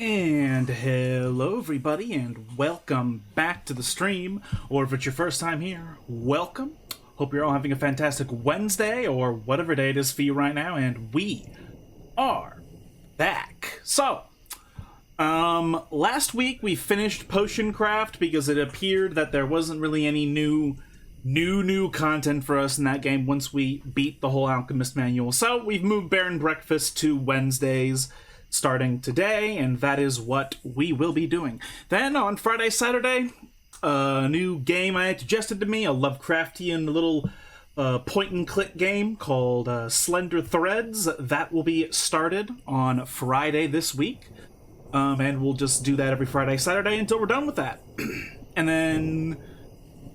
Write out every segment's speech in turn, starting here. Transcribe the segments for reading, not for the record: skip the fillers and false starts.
And hello everybody and welcome back to the stream, or if it's your first time here, welcome. Hope you're all having a fantastic Wednesday or whatever day it is for you right now, and we are back. So, last week we finished Potion Craft because it appeared that there wasn't really any new content for us in that game once we beat the whole Alchemist manual. So we've moved Bear and Breakfast to Wednesdays starting today, and that is what we will be doing. Then on Friday, Saturday, a new game I had suggested to me, a Lovecraftian little point-and-click game called Slender Threads. That will be started on Friday this week, and we'll just do that every Friday, Saturday until we're done with that. And then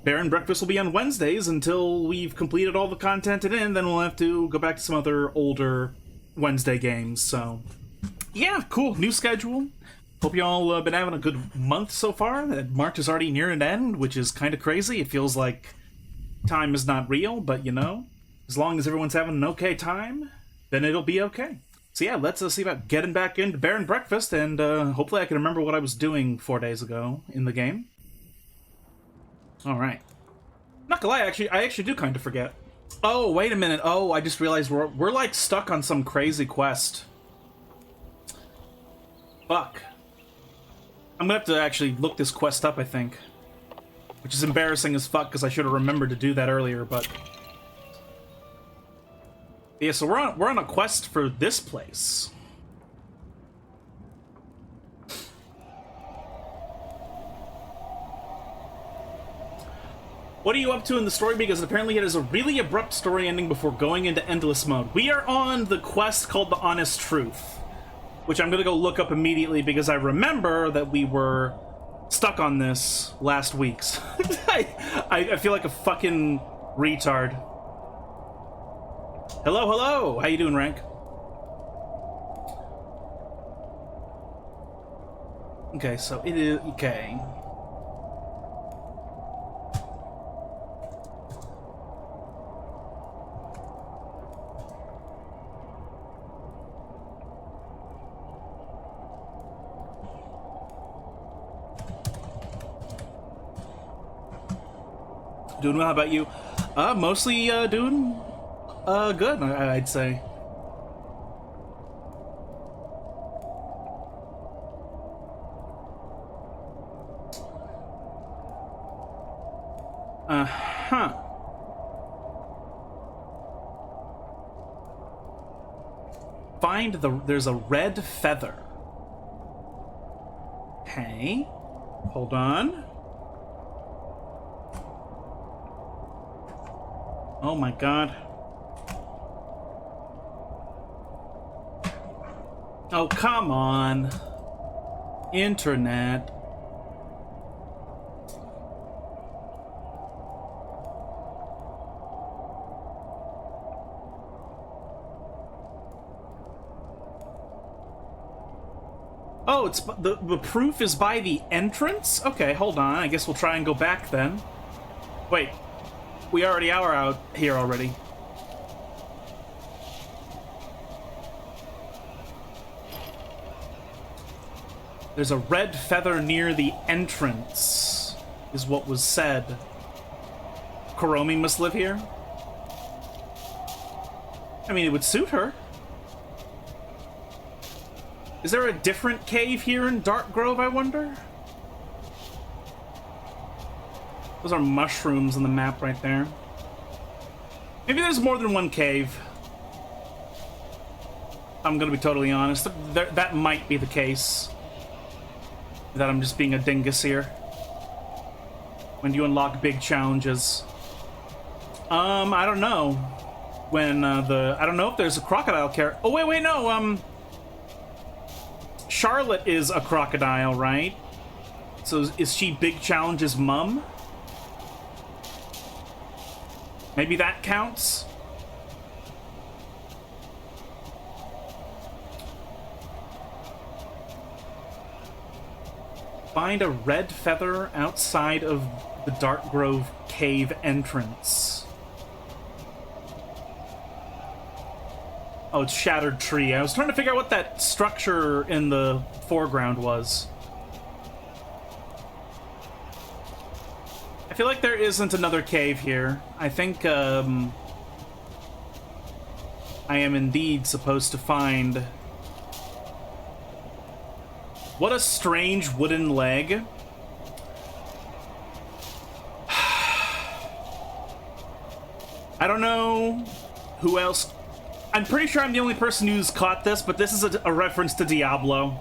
Bear and Breakfast will be on Wednesdays until we've completed all the content in, then we'll have to go back to some other older Wednesday games, so yeah, cool. New schedule. Hope y'all been having a good month so far. March is already near an end, which is kind of crazy. It feels like time is not real, but you know, as long as everyone's having an okay time, then it'll be okay. So yeah, let's see about getting back into Bear and Breakfast, and hopefully I can remember what I was doing 4 days ago in the game. Alright. Not gonna lie, I actually do kind of forget. Oh, wait a minute. Oh, I just realized we're like stuck on some crazy quest. Fuck. I'm gonna have to actually look this quest up, I think. Which is embarrassing as fuck, because I should have remembered to do that earlier, but yeah, so we're on a quest for this place. What are you up to in the story? Because apparently it is a really abrupt story ending before going into endless mode. We are on the quest called The Honest Truth, which I'm gonna go look up immediately because I remember that we were stuck on this last week. I feel like a fucking retard. Hello, hello! How you doing, Rank? Okay, so it is... okay. Doing well, how about you? Mostly, doing, good, I'd say. Uh-huh. There's a red feather. Okay. Hold on. Oh my god. Oh, come on. Internet. Oh, it's the proof is by the entrance? Okay, hold on. I guess we'll try and go back then. Wait. We already are out here already. There's a red feather near the entrance, is what was said. Kuromi must live here? I mean, it would suit her. Is there a different cave here in Dark Grove, I wonder? Those are mushrooms on the map right there. Maybe there's more than one cave. I'm gonna be totally honest. That might be the case. That I'm just being a dingus here. When you unlock big challenges. I don't know. When, I don't know if there's a crocodile character. Oh, wait, no, Charlotte is a crocodile, right? So is she Big Challenge's mum? Maybe that counts? Find a red feather outside of the Dark Grove cave entrance. Oh, it's Shattered Tree. I was trying to figure out what that structure in the foreground was. I feel like there isn't another cave here. I think, I am indeed supposed to find... What a strange wooden leg. I don't know who else... I'm pretty sure I'm the only person who's caught this, but this is a reference to Diablo.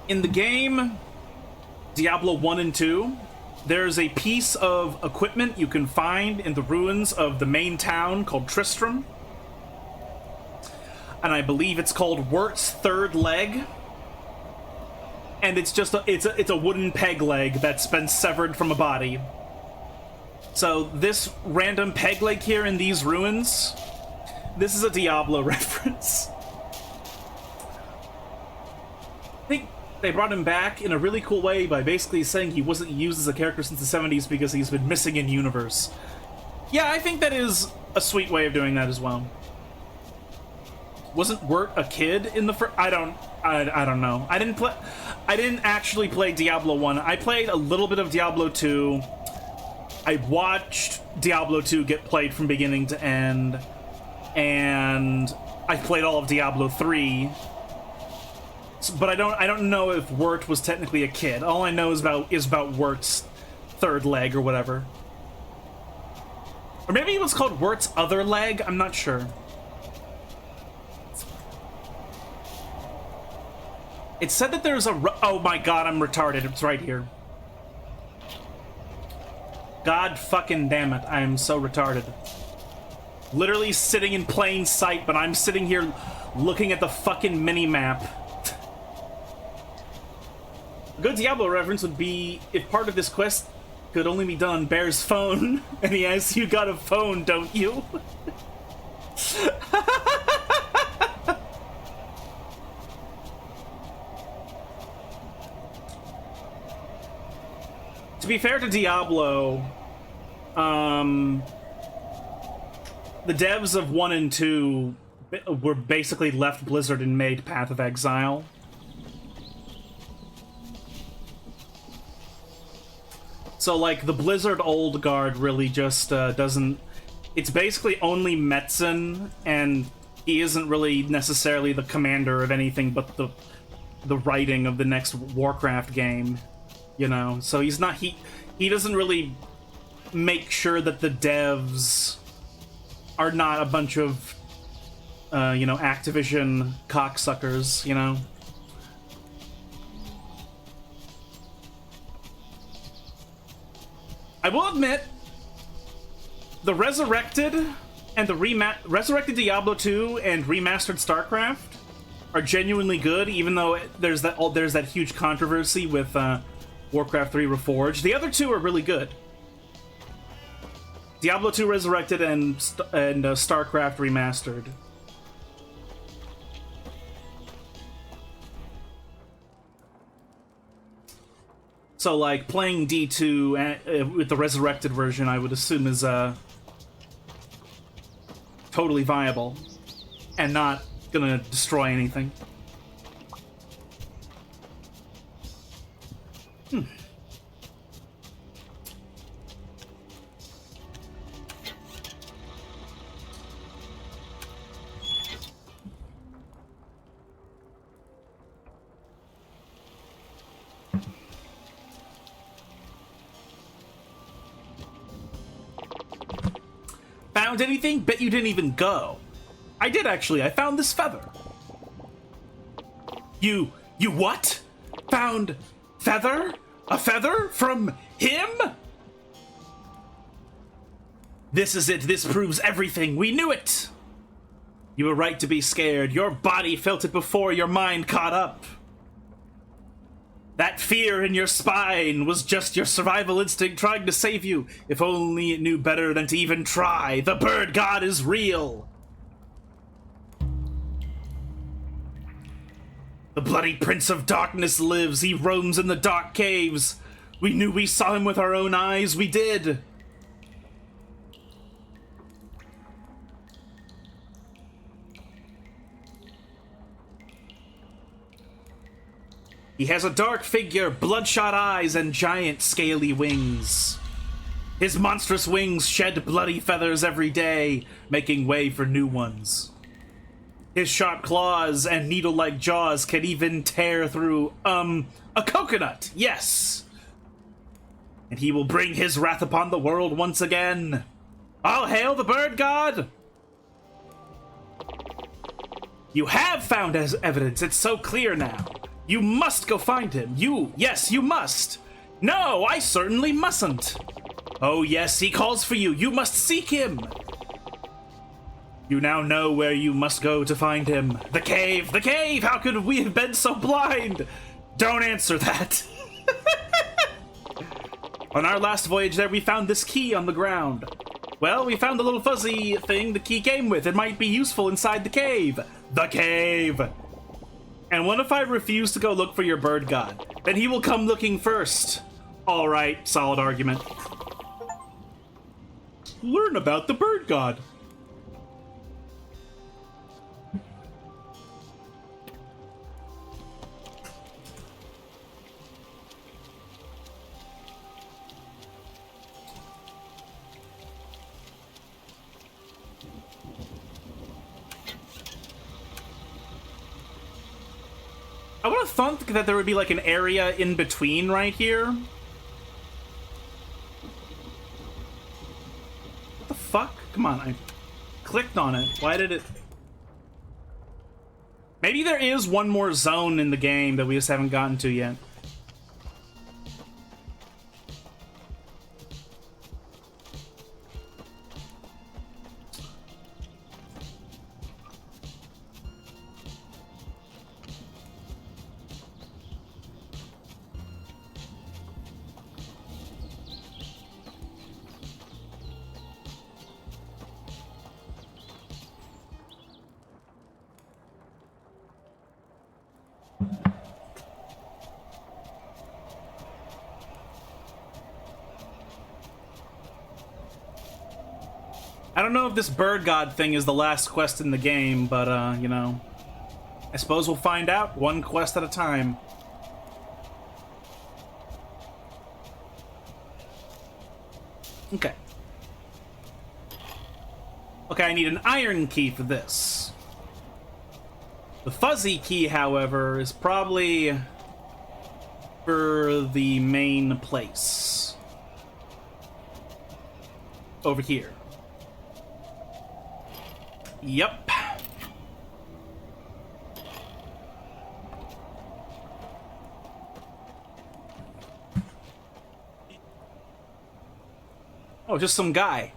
In the game Diablo 1 and 2, there's a piece of equipment you can find in the ruins of the main town called Tristram. And I believe it's called Wirt's third leg. And it's just it's a wooden peg leg that's been severed from a body. So this random peg leg here in these ruins, this is a Diablo reference. I think they brought him back in a really cool way by basically saying he wasn't used as a character since the 70s because he's been missing in universe. Yeah, I think that is a sweet way of doing that as well. Wasn't Wirt a kid in the first? I don't know. I didn't actually play Diablo 1. I played a little bit of Diablo 2. I watched Diablo 2 get played from beginning to end, and I played all of Diablo 3. But I don't know if Wirt was technically a kid. All I know is about Wirt's third leg or whatever. Or maybe it was called Wirt's other leg. I'm not sure. It said that there's a... Oh my god, I'm retarded. It's right here. God fucking damn it. I am so retarded. Literally sitting in plain sight, but I'm sitting here looking at the fucking mini-map. A good Diablo reference would be if part of this quest could only be done on Bear's phone. And he asks, you got a phone, don't you? To be fair to Diablo, the devs of 1 and 2 were basically left Blizzard and made Path of Exile. So, like, the Blizzard old guard really just doesn't... It's basically only Metzen, and he isn't really necessarily the commander of anything but the writing of the next Warcraft game. You know, so he's not, he doesn't really make sure that the devs are not a bunch of, you know, Activision cocksuckers, you know? I will admit, the Resurrected and the Resurrected Diablo 2 and Remastered StarCraft are genuinely good, even though there's that huge controversy with, Warcraft 3 Reforged. The other two are really good. Diablo 2 Resurrected and StarCraft Remastered. So, like, playing D2 with the Resurrected version, I would assume is totally viable and not gonna destroy anything. Found anything? Bet you didn't even go. I did, actually. I found this feather. You what? Found feather? A feather? From him? This is it. This proves everything. We knew it. You were right to be scared. Your body felt it before your mind caught up. That fear in your spine was just your survival instinct trying to save you. If only it knew better than to even try. The bird god is real. The bloody Prince of Darkness lives. He roams in the dark caves. We knew we saw him with our own eyes. We did. He has a dark figure, bloodshot eyes, and giant scaly wings. His monstrous wings shed bloody feathers every day, making way for new ones. His sharp claws and needle-like jaws can even tear through, a coconut, yes! And he will bring his wrath upon the world once again. All hail the bird god! You have found evidence, it's so clear now. You must go find him. Yes, you must. No, I certainly mustn't. Oh yes, he calls for you. You must seek him. You now know where you must go to find him. The cave! The cave! How could we have been so blind? Don't answer that. On our last voyage there, we found this key on the ground. Well, we found the little fuzzy thing the key came with. It might be useful inside the cave. The cave! And what if I refuse to go look for your bird god? Then he will come looking first. Alright, solid argument. Learn about the bird god. I would have thought that there would be like an area in between right here. What the fuck? Come on, I clicked on it. Why did it... Maybe there is one more zone in the game that we just haven't gotten to yet. I don't know if this bird god thing is the last quest in the game, but, you know, I suppose we'll find out one quest at a time. Okay. Okay, I need an iron key for this. The fuzzy key, however, is probably for the main place. Over here. Yep. Oh, just some guy.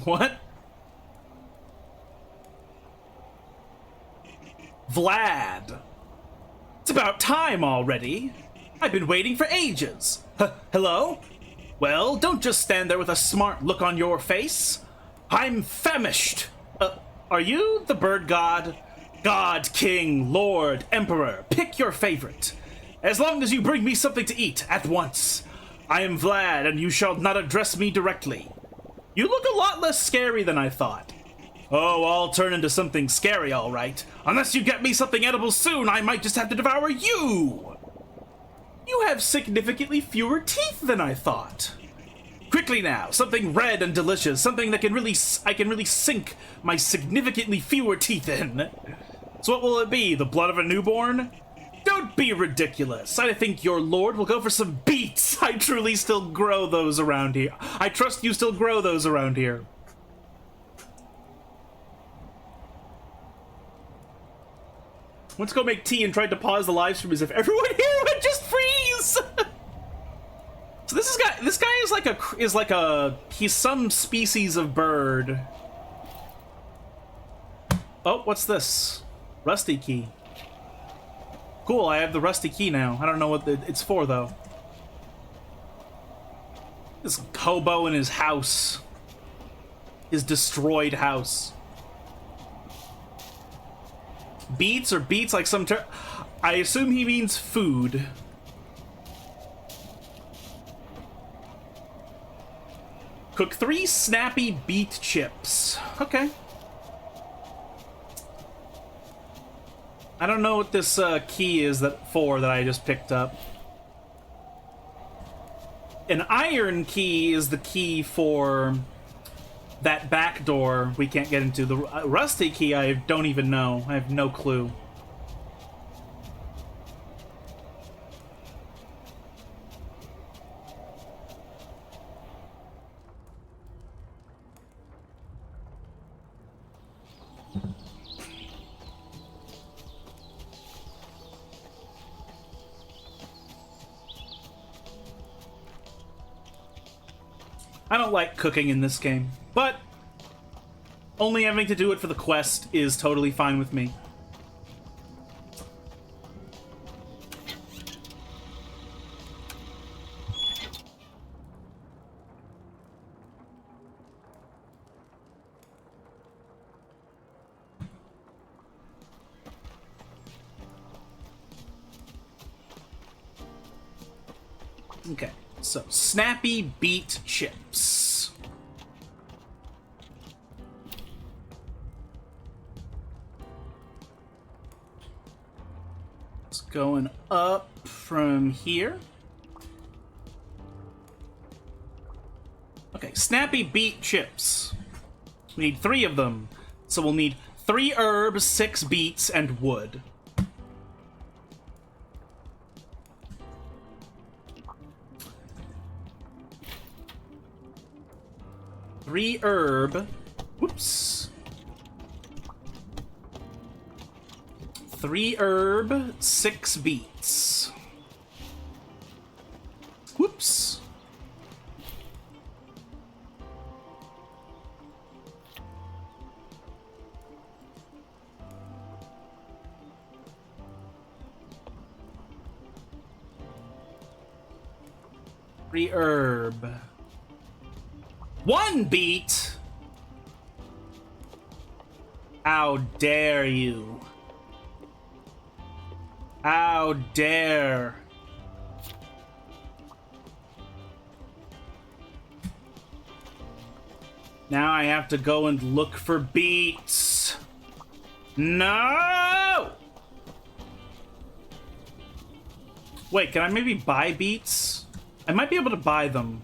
What? Vlad. It's about time already. I've been waiting for ages. Hello? Well, don't just stand there with a smart look on your face. I'm famished. Are you the bird god? God, king, lord, emperor, pick your favorite. As long as you bring me something to eat at once. I am Vlad, and you shall not address me directly. You look a lot less scary than I thought. Oh, I'll turn into something scary, all right. Unless you get me something edible soon, I might just have to devour you. You have significantly fewer teeth than I thought. Quickly now, something red and delicious, something that I can really sink my significantly fewer teeth in. So what will it be, the blood of a newborn? Don't be ridiculous. I think your lord will go for some beets. I truly still grow those around here. I trust you still grow those around here. Let's go make tea and tried to pause the live stream as if everyone here would just freeze. So this guy is he's some species of bird. Oh, what's this? Rusty key. Cool, I have the rusty key now. I don't know what it's for though. This hobo in his house. His destroyed house. Beets or beets like some I assume he means food. Cook 3 snappy beet chips. Okay. I don't know what this key is that I just picked up. An iron key is the key for that back door we can't get into. The rusty key, I don't even know. I have no clue. I don't like cooking in this game, but only having to do it for the quest is totally fine with me. Okay, so Snappy Beet Chips. It's going up from here. Okay, Snappy Beet Chips. We need 3 of them. So we'll need 3 herbs, 6 beets, and wood. Three herb. Whoops. 3 herb, 6 beets. Whoops. Three herb. 1 beet? How dare you? How dare? Now I have to go and look for beets. No! Wait, can I maybe buy beets? I might be able to buy them.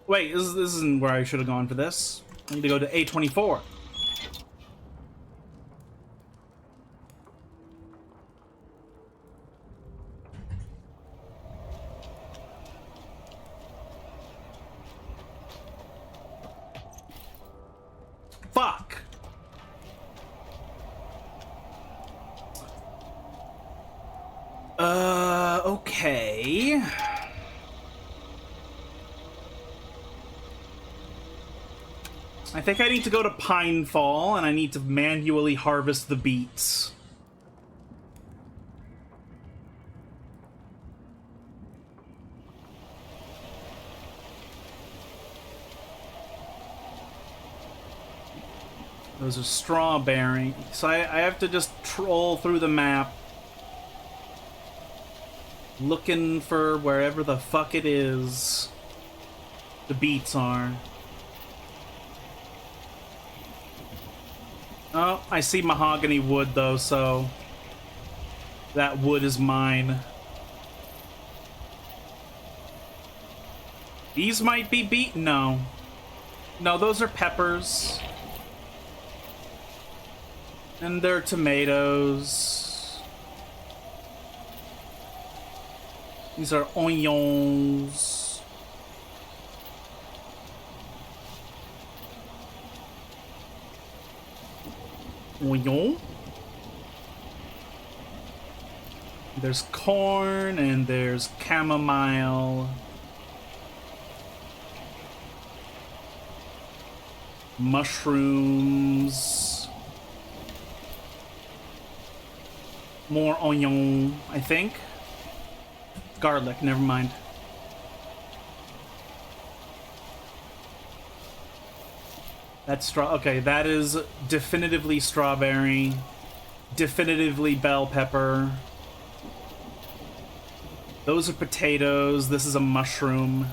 Wait, this isn't where I should have gone for this. I need to go to A24. Fuck! Okay. I think I need to go to Pinefall, and I need to manually harvest the beets. Those are strawberry. So I have to just troll through the map, looking for wherever the fuck it is the beets are. Oh, I see mahogany wood, though, so that wood is mine. These might be beet? No. No, those are peppers. And they're tomatoes. These are onions. Oignon. There's corn and there's chamomile. Mushrooms. More onion, I think. Garlic, never mind. That's okay, that is definitively strawberry. Definitively bell pepper. Those are potatoes. This is a mushroom.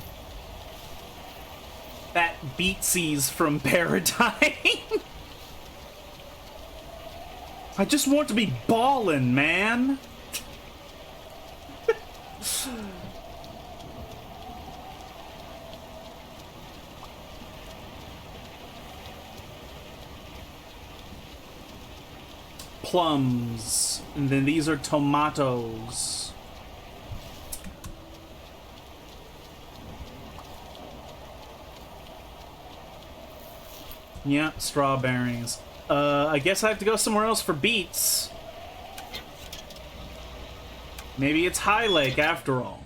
That beetsies from Paradigm. I just want to be ballin', man. Plums. And then these are tomatoes. Yeah, strawberries. I guess I have to go somewhere else for beets. Maybe it's High Lake after all.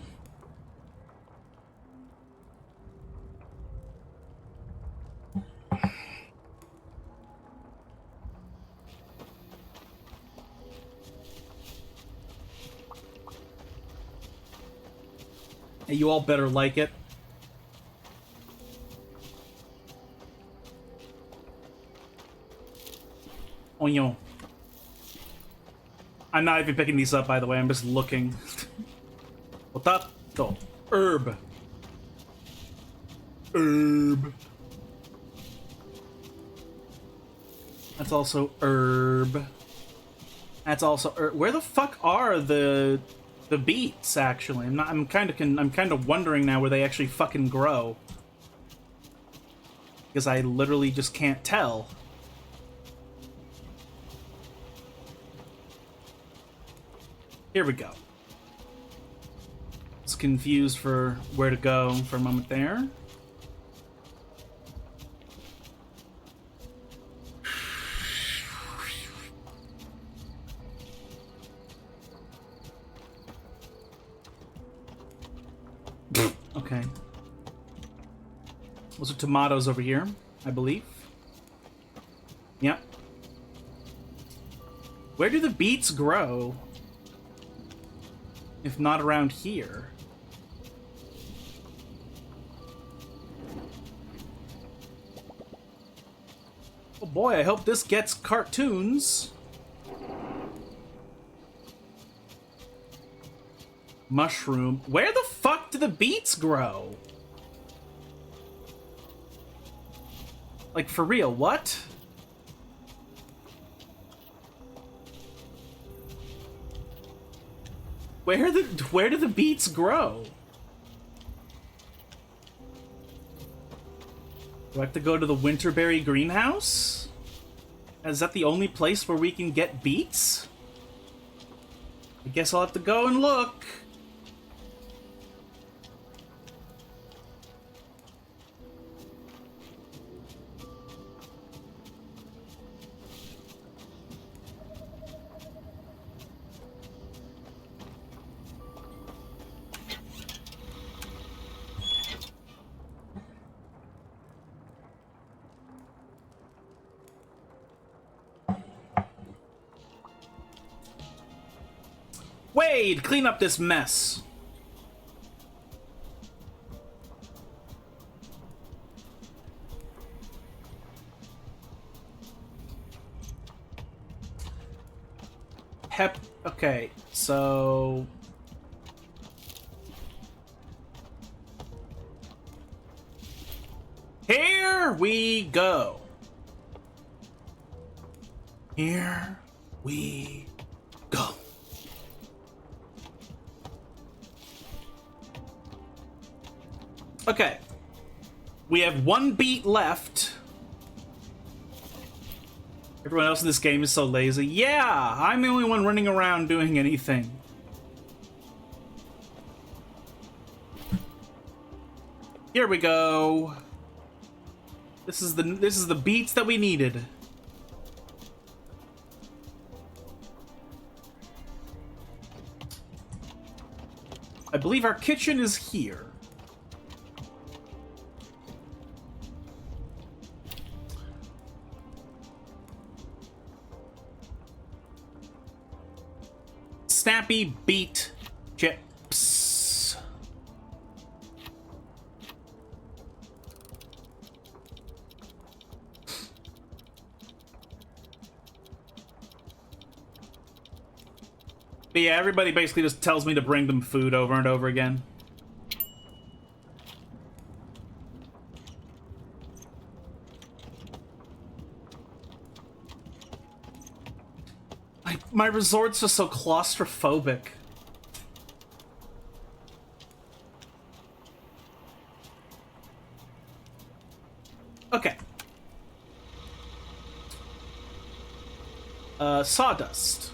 Hey, you all better like it. Onion. I'm not even picking these up, by the way. I'm just looking. Potato. Herb. Herb. That's also herb. That's also herb. Where the fuck are the beets? Actually, I'm kind of wondering now where they actually fucking grow. Because I literally just can't tell. Here we go. It's confused for where to go for a moment there. Okay. Those are tomatoes over here, I believe. Yep. Where do the beets grow? If not around here. Oh boy, I hope this gets cartoons. Mushroom. Where the fuck do the beets grow? Like, for real, what? Where do the beets grow? Do I have to go to the Winterberry greenhouse? Is that the only place where we can get beets? I guess I'll have to go and look. Wade, clean up this mess. Okay, so... Here we go. Here we go. Okay. We have one beat left. Everyone else in this game is so lazy. Yeah, I'm the only one running around doing anything. Here we go. This is the beats that we needed. I believe our kitchen is here. Snappy beet chips. But yeah, everybody basically just tells me to bring them food over and over again. My resort's just so claustrophobic. Okay. Sawdust.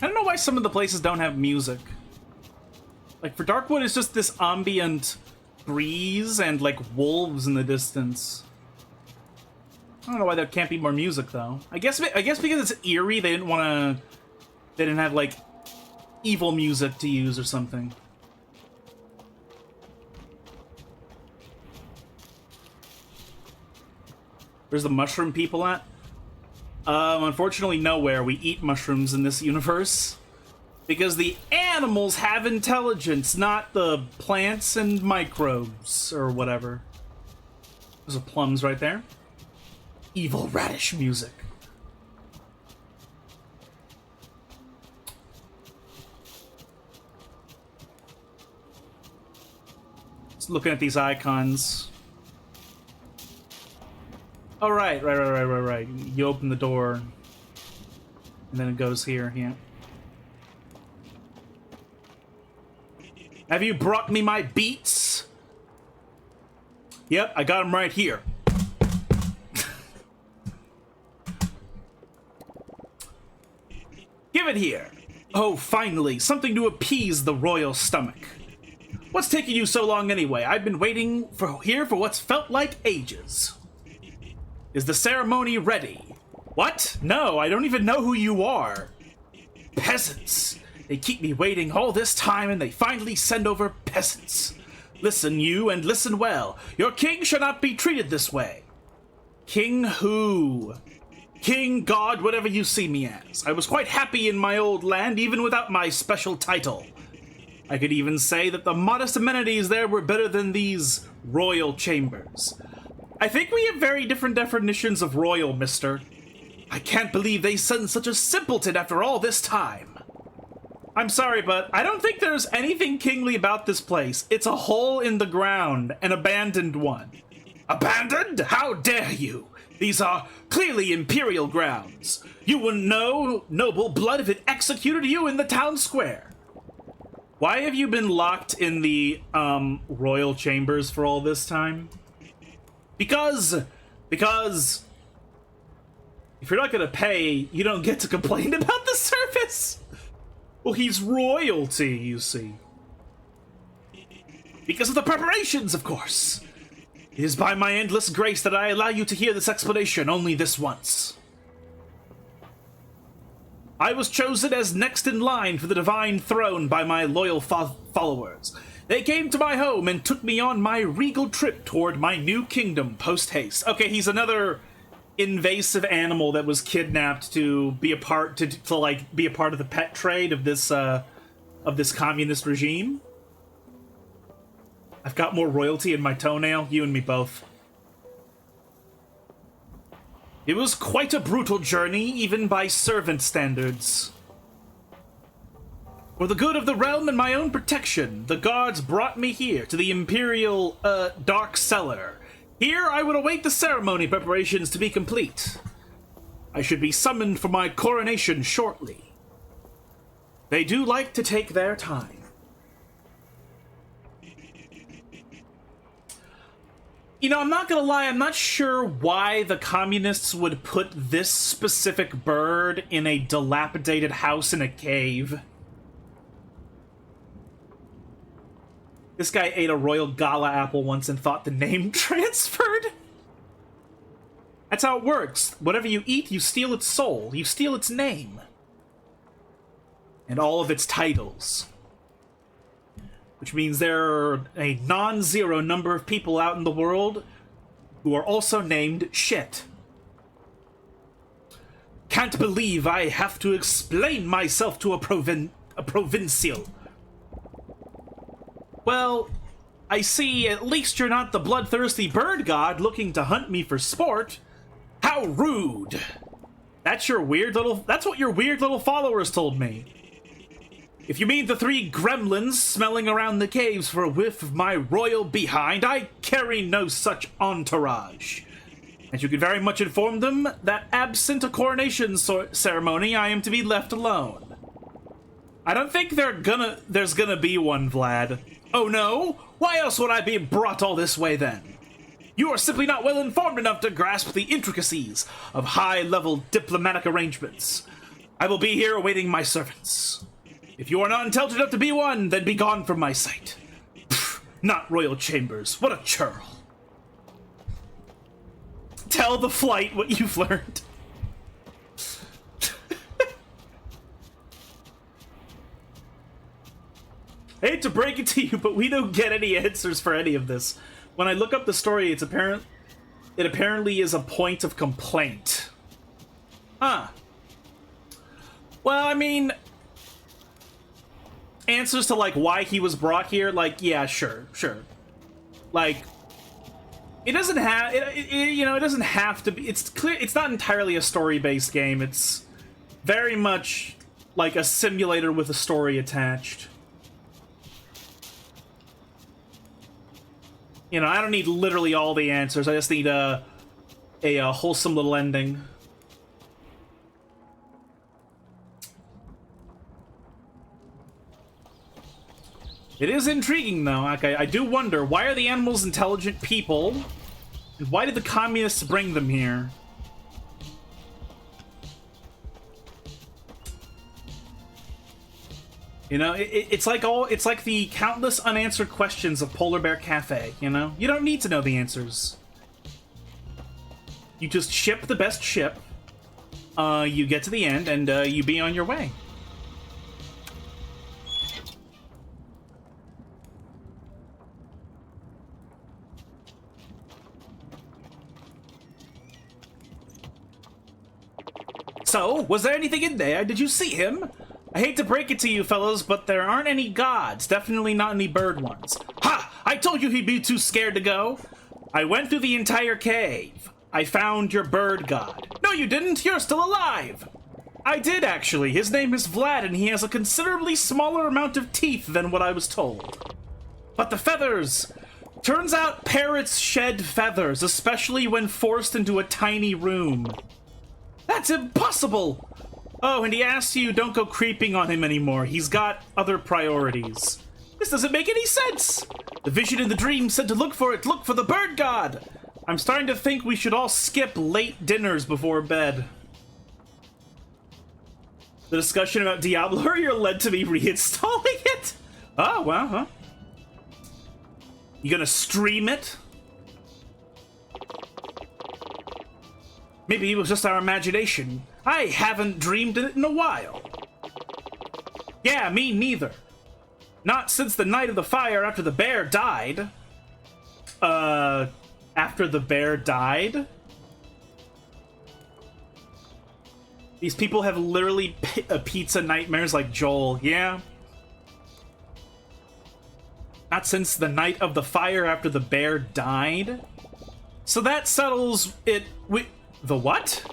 I don't know why some of the places don't have music. Like, for Darkwood, it's just this ambient breeze and, like, wolves in the distance. I don't know why there can't be more music, though. I guess because it's eerie, they didn't want to... They didn't have, like, evil music to use or something. Where's the mushroom people at? Unfortunately nowhere. We eat mushrooms in this universe. Because the animals have intelligence, not the plants and microbes, or whatever. There's a plums right there. Evil radish music. Just looking at these icons. Oh, right. You open the door, and then it goes here, yeah. Have you brought me my beets? Yep, I got them right here. Give it here. Oh, finally, something to appease the royal stomach. What's taking you so long anyway? I've been waiting here for what's felt like ages. Is the ceremony ready? What? No, I don't even know who you are. Peasants. They keep me waiting all this time, and they finally send over peasants. Listen, you, and listen well. Your king shall not be treated this way. King who? King, God, whatever you see me as. I was quite happy in my old land, even without my special title. I could even say that the modest amenities there were better than these royal chambers. I think we have very different definitions of royal, mister. I can't believe they sent such a simpleton after all this time. I'm sorry, but I don't think there's anything kingly about this place. It's a hole in the ground, an abandoned one. Abandoned? How dare you? These are clearly imperial grounds. You wouldn't know noble blood if it executed you in the town square. Why have you been locked in the, royal chambers for all this time? Because if you're not gonna pay, you don't get to complain about the service. Well, he's royalty, you see. Because of the preparations, of course. It is by my endless grace that I allow you to hear this explanation only this once. I was chosen as next in line for the divine throne by my loyal followers. They came to my home and took me on my regal trip toward my new kingdom post-haste. Okay, he's another invasive animal that was kidnapped to be a part to like be a part of the pet trade of this communist regime. I've got more royalty in my toenail, you and me both. It was quite a brutal journey, even by servant standards. For the good of the realm and my own protection, the gods brought me here to the Imperial, Dark Cellar. Here I would await the ceremony preparations to be complete. I should be summoned for my coronation shortly. They do like to take their time. You know, I'm not gonna lie, I'm not sure why the communists would put this specific bird in a dilapidated house in a cave. This guy ate a royal gala apple once and thought the name transferred. I don't know. It's a That's how it works. Whatever you eat, you steal its soul. You steal its name. And all of its titles. Which means there are a non-zero number of people out in the world who are also named shit. Can't believe I have to explain myself to a provincial. Well, I see at least you're not the bloodthirsty bird god looking to hunt me for sport. How rude. That's what your weird little followers told me. If you mean the 3 gremlins smelling around the caves for a whiff of my royal behind, I carry no such entourage. And you can very much inform them that absent a coronation ceremony, I am to be left alone. I don't think there's gonna be one, Vlad. Oh no? Why else would I be brought all this way then? You are simply not well informed enough to grasp the intricacies of high-level diplomatic arrangements. I will be here awaiting my servants. If you are not intelligent enough to be one, then be gone from my sight. Pfft, not royal chambers. What a churl. Tell the flight what you've learned. I hate to break it to you, but we don't get any answers for any of this. When I look up the story, it apparently is a point of complaint. Huh. Well, I mean, answers to, like, why he was brought here, like, yeah, sure. Like, it doesn't have, it doesn't have to be, it's clear, it's not entirely a story-based game, it's very much like a simulator with a story attached. You know, I don't need literally all the answers, I just need a wholesome little ending. It is intriguing, though. Okay, I do wonder, why are the animals intelligent people? And why did the communists bring them here? You know, it's like the countless unanswered questions of Polar Bear Cafe, you know? You don't need to know the answers. You just ship the best ship, you get to the end, and you be on your way. So, was there anything in there? Did you see him? I hate to break it to you fellas, but there aren't any gods. Definitely not any bird ones. Ha! I told you he'd be too scared to go. I went through the entire cave. I found your bird god. No, you didn't. You're still alive. I did, actually. His name is Vlad, and he has a considerably smaller amount of teeth than what I was told. But the feathers! Turns out parrots shed feathers, especially when forced into a tiny room. That's impossible! Oh, and he asks you don't go creeping on him anymore. He's got other priorities. This doesn't make any sense! The vision in the dream said to look for it. Look for the bird god! I'm starting to think we should all skip late dinners before bed. The discussion about Diablo, or you're led to be reinstalling it? Oh, wow, huh? You gonna stream it? Maybe it was just our imagination. I haven't dreamed it in a while. Yeah, me neither. Not since the night of the fire after the bear died. After the bear died? These people have literally pizza nightmares like Joel, yeah? Not since the night of the fire after the bear died? So that settles it. The what?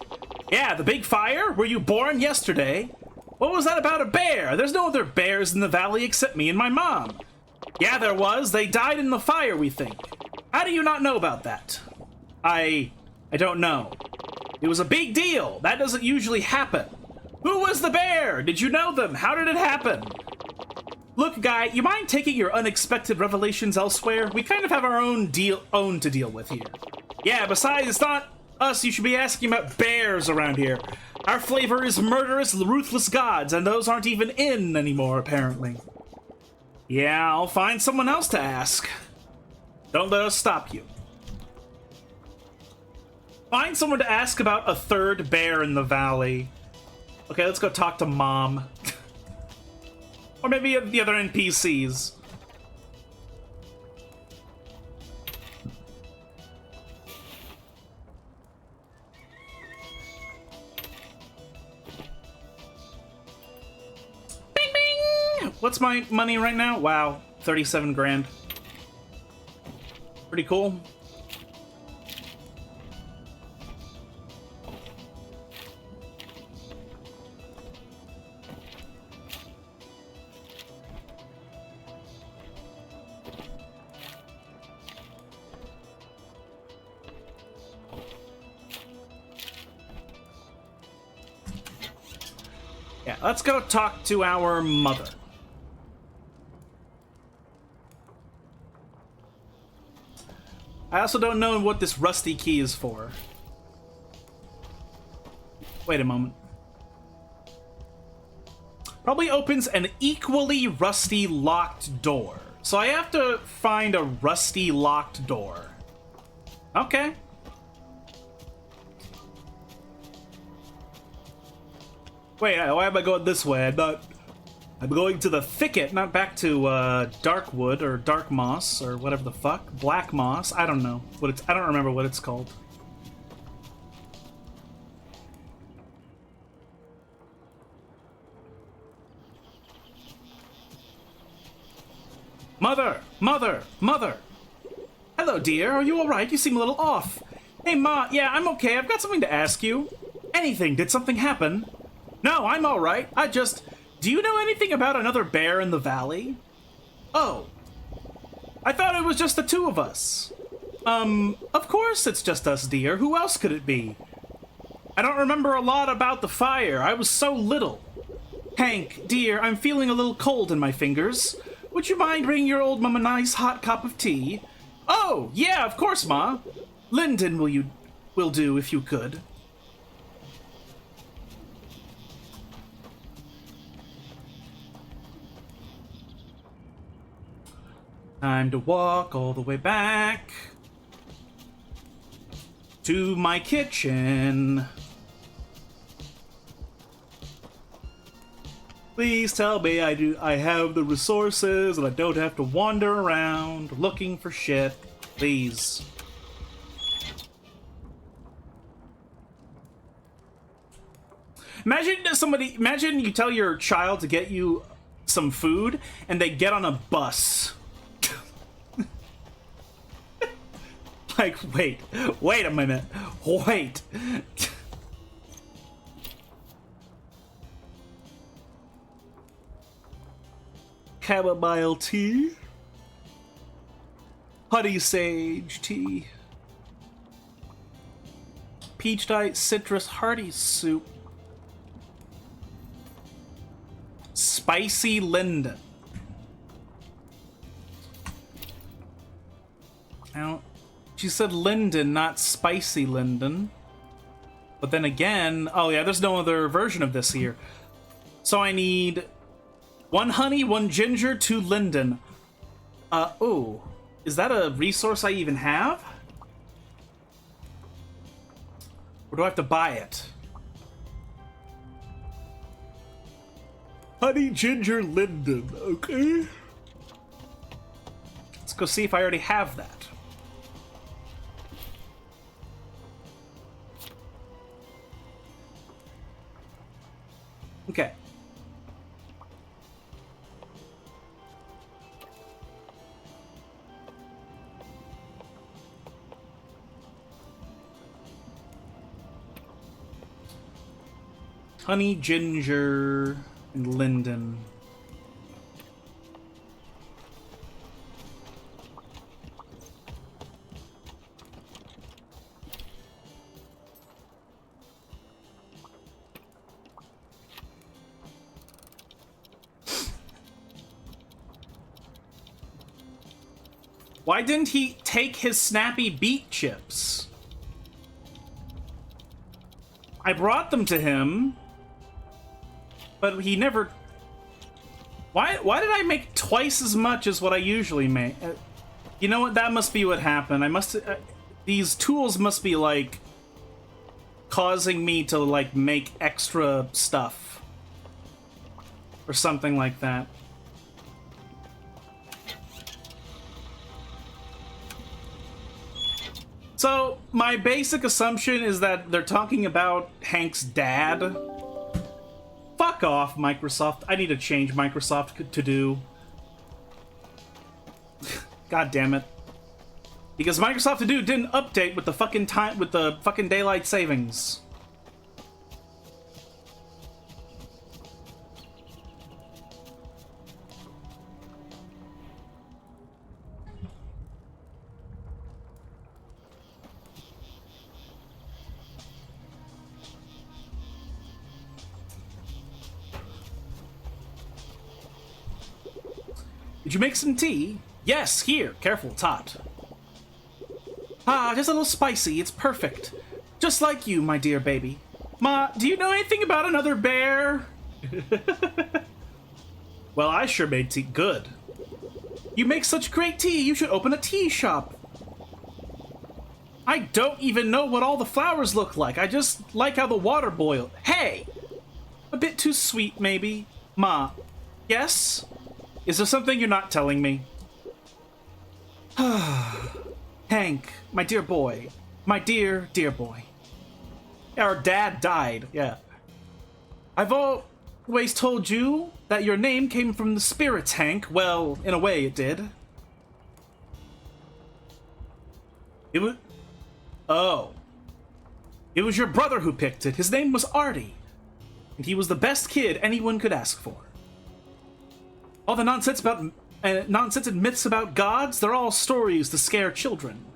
Yeah, the big fire? Were you born yesterday? What was that about a bear? There's no other bears in the valley except me and my mom. Yeah, there was. They died in the fire, we think. How do you not know about that? I don't know. It was a big deal. That doesn't usually happen. Who was the bear? Did you know them? How did it happen? Look, guy, you mind taking your unexpected revelations elsewhere? We kind of have our own to deal with here. Yeah, besides, it's not us you should be asking about bears around here. Our flavor is murderous, ruthless gods, and those aren't even in anymore, apparently. Yeah, I'll find someone else to ask. Don't let us stop you. Find someone to ask about a third bear in the valley. Okay, let's go talk to Mom. Or maybe the other NPCs. Bing, bing! What's my money right now? Wow, 37 grand. Pretty cool. Yeah, let's go talk to our mother. I also don't know what this rusty key is for. Wait a moment. Probably opens an equally rusty locked door. So I have to find a rusty locked door. Okay. Wait, why am I going this way? I'm going to the thicket, not back to Darkwood or Dark Moss or whatever the fuck. Black Moss. I don't know what it's. I don't remember what it's called. Mother! Mother! Mother! Hello, dear. Are you alright? You seem a little off. Hey, Ma. Yeah, I'm okay. I've got something to ask you. Anything. Did something happen? No, I'm alright. Do you know anything about another bear in the valley? Oh. I thought it was just the two of us. Of course it's just us, dear. Who else could it be? I don't remember a lot about the fire. I was so little. Hank, dear, I'm feeling a little cold in my fingers. Would you mind bringing your old mum a nice hot cup of tea? Oh, yeah, of course, Ma. Lyndon, will do if you could. Time to walk all the way back to my kitchen. Please tell me I have the resources and I don't have to wander around looking for shit. Please. Imagine you tell your child to get you some food and they get on a bus. Like, wait a minute. Wait. Chamomile tea. Honey sage tea. Peach diet citrus hearty soup. Spicy Linden. Now, she said Linden, not Spicy Linden. But then again, oh yeah, there's no other version of this here. So I need 1 honey, 1 ginger, 2 Linden. Oh, is that a resource I even have? Or do I have to buy it? Honey, ginger, Linden, okay. Let's go see if I already have that. Okay. Honey, ginger, and Linden. Why didn't he take his snappy beet chips? I brought them to him, but he never... Why did I make twice as much as what I usually make? You know what? That must be what happened. I must... these tools must be, like, causing me to, like, make extra stuff. Or something like that. So, my basic assumption is that they're talking about Hank's dad. Fuck off, Microsoft. I need to change Microsoft to do. God damn it. Because Microsoft To Do didn't update with the fucking time, with the fucking daylight savings. Did you make some tea? Yes, here. Careful, it's hot. Ah, just a little spicy. It's perfect. Just like you, my dear baby. Ma, do you know anything about another bear? Well, I sure made tea good. You make such great tea, you should open a tea shop. I don't even know what all the flowers look like. I just like how the water boiled. Hey! A bit too sweet, maybe. Ma, yes? Is there something you're not telling me? Hank, my dear boy. My dear, dear boy. Our dad died, yeah. I've always told you that your name came from the spirits, Hank. Well, in a way it did. It was... Oh. It was your brother who picked it. His name was Artie. And he was the best kid anyone could ask for. All the nonsense and myths about gods, they're all stories to scare children.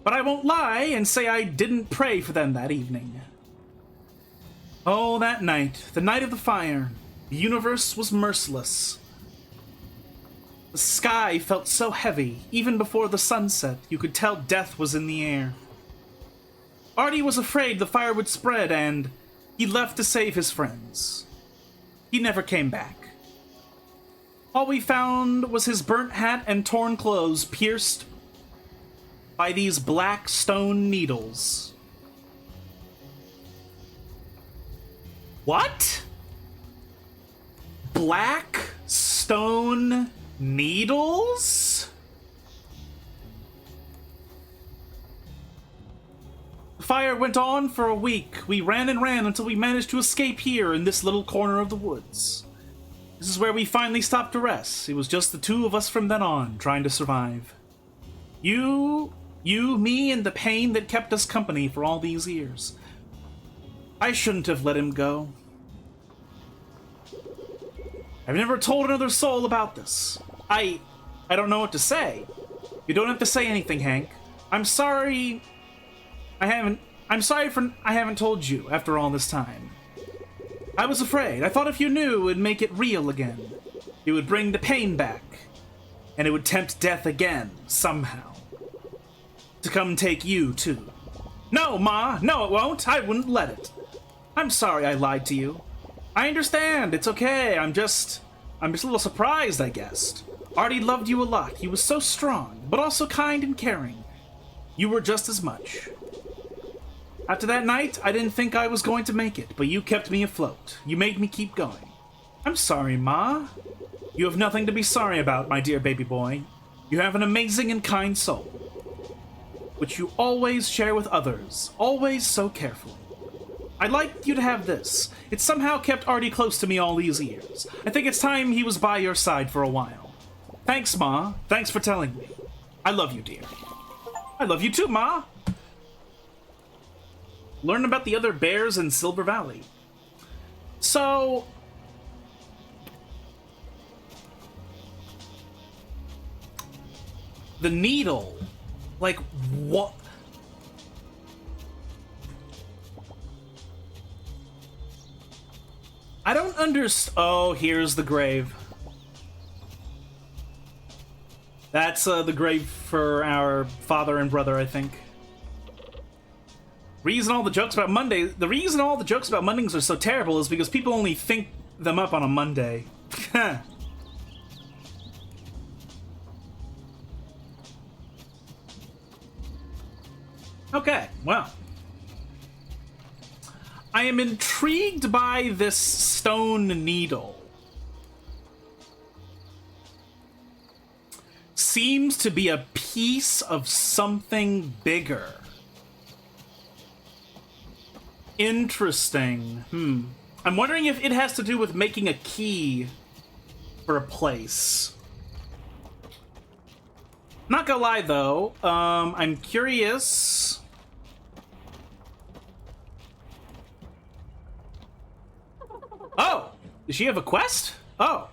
But I won't lie and say I didn't pray for them that evening. Oh, that night, the night of the fire, the universe was merciless. The sky felt so heavy, even before the sunset, you could tell death was in the air. Artie was afraid the fire would spread, and he left to save his friends. He never came back. All we found was his burnt hat and torn clothes pierced by these black stone needles. What? Black stone needles? The fire went on for a week. We ran and ran until we managed to escape here in this little corner of the woods. This is where we finally stopped to rest. It was just the two of us from then on, trying to survive. You, me, and the pain that kept us company for all these years. I shouldn't have let him go. I've never told another soul about this. I don't know what to say. You don't have to say anything, Hank. I'm sorry I haven't told you after all this time. I was afraid. I thought if you knew, it would make it real again. It would bring the pain back. And it would tempt death again, somehow. To come take you, too. No, Ma! No, it won't! I wouldn't let it. I'm sorry I lied to you. I understand. It's okay. I'm just a little surprised, I guess. Artie loved you a lot. He was so strong, but also kind and caring. You were just as much. After that night, I didn't think I was going to make it, but you kept me afloat. You made me keep going. I'm sorry, Ma. You have nothing to be sorry about, my dear baby boy. You have an amazing and kind soul, which you always share with others, always so carefully. I'd like you to have this. It somehow kept Artie close to me all these years. I think it's time he was by your side for a while. Thanks, Ma. Thanks for telling me. I love you, dear. I love you too, Ma. Learn about the other bears in Silver Valley. So... the needle. Like, what? I don't understand. Oh, here's the grave. That's the grave for our father and brother, I think. The reason all the jokes about Mondays are so terrible is because people only think them up on a Monday. Okay, well. I am intrigued by this stone needle. Seems to be a piece of something bigger. Interesting. I'm wondering if it has to do with making a key for a place. Not gonna lie, though. I'm curious. Oh! Does she have a quest? Oh.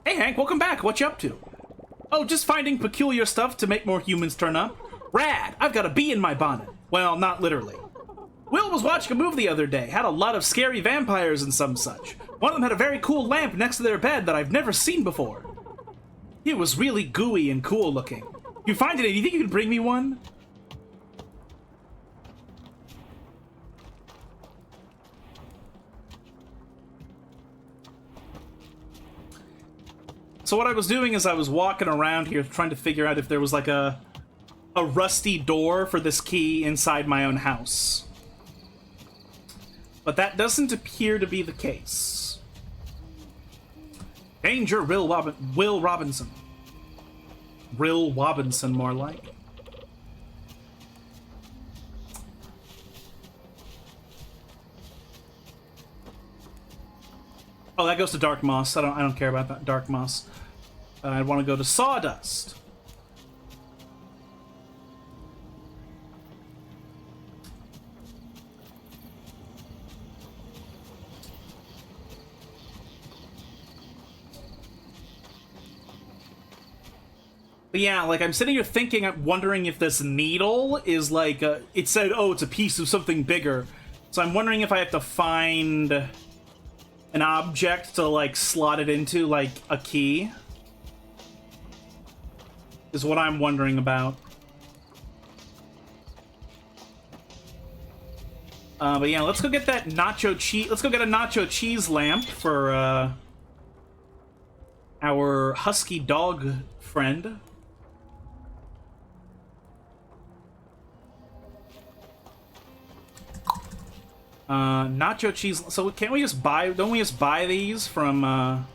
Hey, Hank, welcome back. What you up to? Oh, just finding peculiar stuff to make more humans turn up. Rad! I've got a bee in my bonnet. Well, not literally. Will was watching a movie the other day. Had a lot of scary vampires and some such. One of them had a very cool lamp next to their bed that I've never seen before. It was really gooey and cool looking. If you find it, do you think you could bring me one? So what I was doing is I was walking around here trying to figure out if there was like a rusty door for this key inside my own house. But that doesn't appear to be the case. Danger, Will Robinson. Will Robinson, more like. Oh, that goes to Dark Moss. I don't care about that Dark Moss. I want to go to Sawdust. But yeah, like, I'm sitting here thinking, I'm wondering if this needle is like, it said, oh, it's a piece of something bigger. So I'm wondering if I have to find an object to, like, slot it into, like, a key. Is what I'm wondering about. But yeah, let's go get that nacho cheese. Let's go get a nacho cheese lamp for, our husky dog friend. Nacho cheese. So can't we just buy? Don't we just buy these from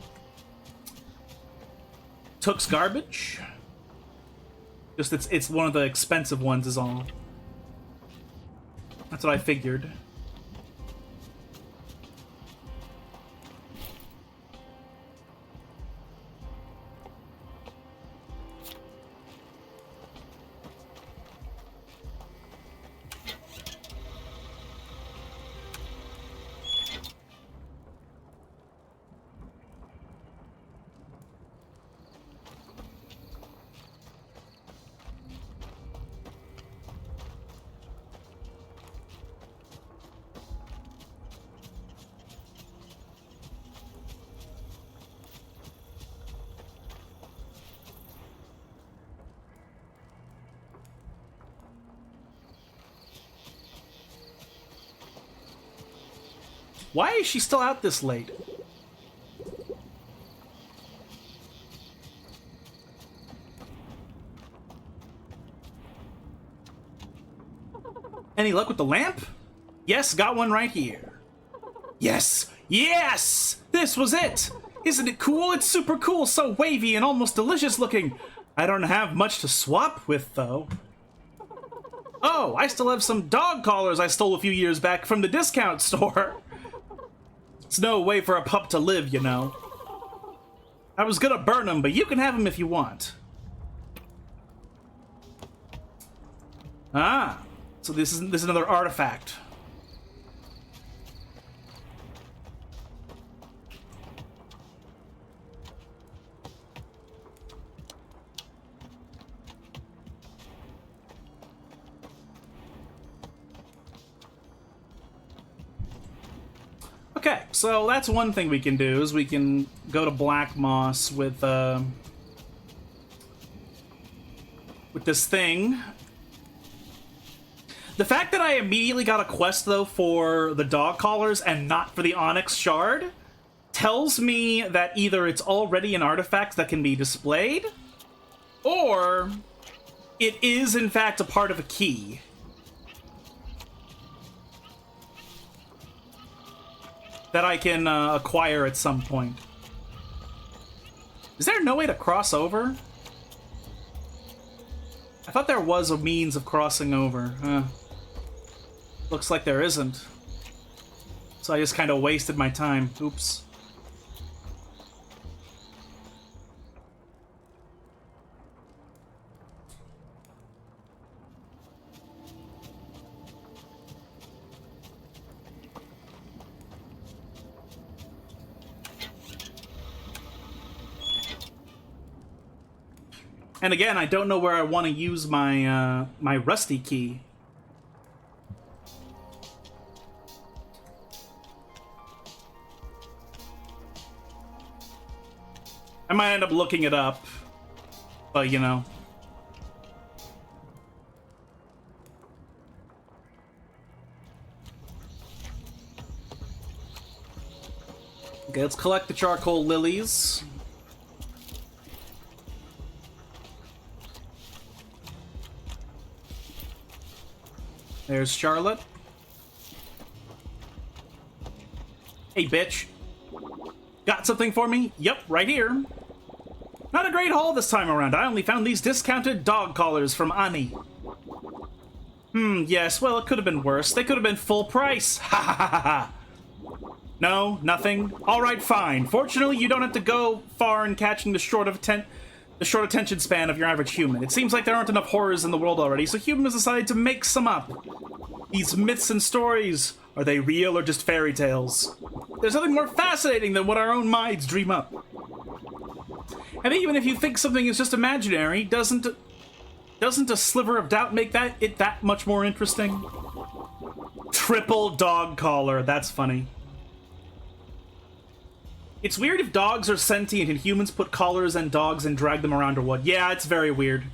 Took's Garbage? Just it's one of the expensive ones is all. That's what I figured. Why is she still out this late? Any luck with the lamp? Yes, got one right here. Yes! Yes! This was it! Isn't it cool? It's super cool, so wavy and almost delicious looking. I don't have much to swap with, though. Oh, I still have some dog collars I stole a few years back from the discount store. It's no way for a pup to live, you know. I was gonna burn them, but you can have them if you want. Ah, so this is another artifact. Okay, so that's one thing we can do, is we can go to Black Moss with this thing. The fact that I immediately got a quest, though, for the dog collars and not for the Onyx Shard tells me that either it's already an artifact that can be displayed, or it is, in fact, a part of a key. that I can acquire at some point. Is there no way to cross over? I thought there was a means of crossing over. Looks like there isn't. So I just kind of wasted my time. Oops. And again, I don't know where I want to use my my rusty key. I might end up looking it up, but you know. Okay, let's collect the charcoal lilies. There's Charlotte. Hey, bitch. Got something for me? Yep, right here. Not a great haul this time around. I only found these discounted dog collars from Ani. Yes, well, it could have been worse. They could have been full price. Ha ha ha ha ha. No, nothing. Alright, fine. Fortunately, you don't have to go far in catching the short attention span of your average human. It seems like there aren't enough horrors in the world already, so humans decided to make some up. These myths and stories, are they real or just fairy tales? There's nothing more fascinating than what our own minds dream up. And even if you think something is just imaginary, doesn't a sliver of doubt make it that much more interesting? Triple dog collar, that's funny. It's weird if dogs are sentient and humans put collars on dogs and drag them around or what. Yeah, it's very weird.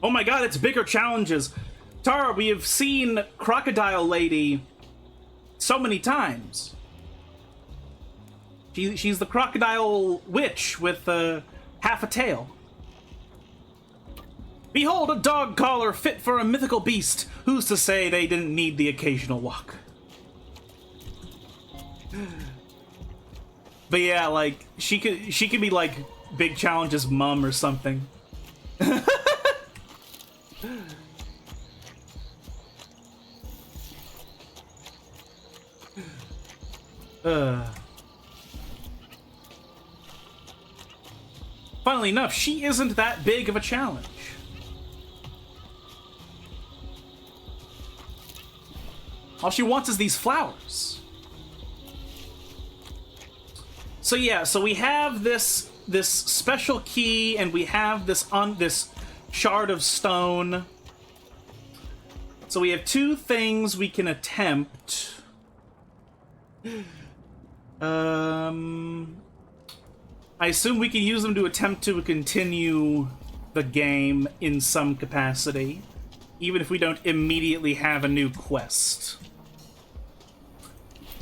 Oh my god, it's bigger challenges. Tara, we have seen Crocodile Lady so many times. She's the crocodile witch with half a tail. Behold, a dog collar fit for a mythical beast. Who's to say they didn't need the occasional walk? But yeah, like, she could be like Big Challenge's mom or something. Funnily enough, she isn't that big of a challenge. All she wants is these flowers. So yeah, so we have this special key, and we have this shard of stone. So we have two things we can attempt. I assume we can use them to attempt to continue the game in some capacity, even if we don't immediately have a new quest.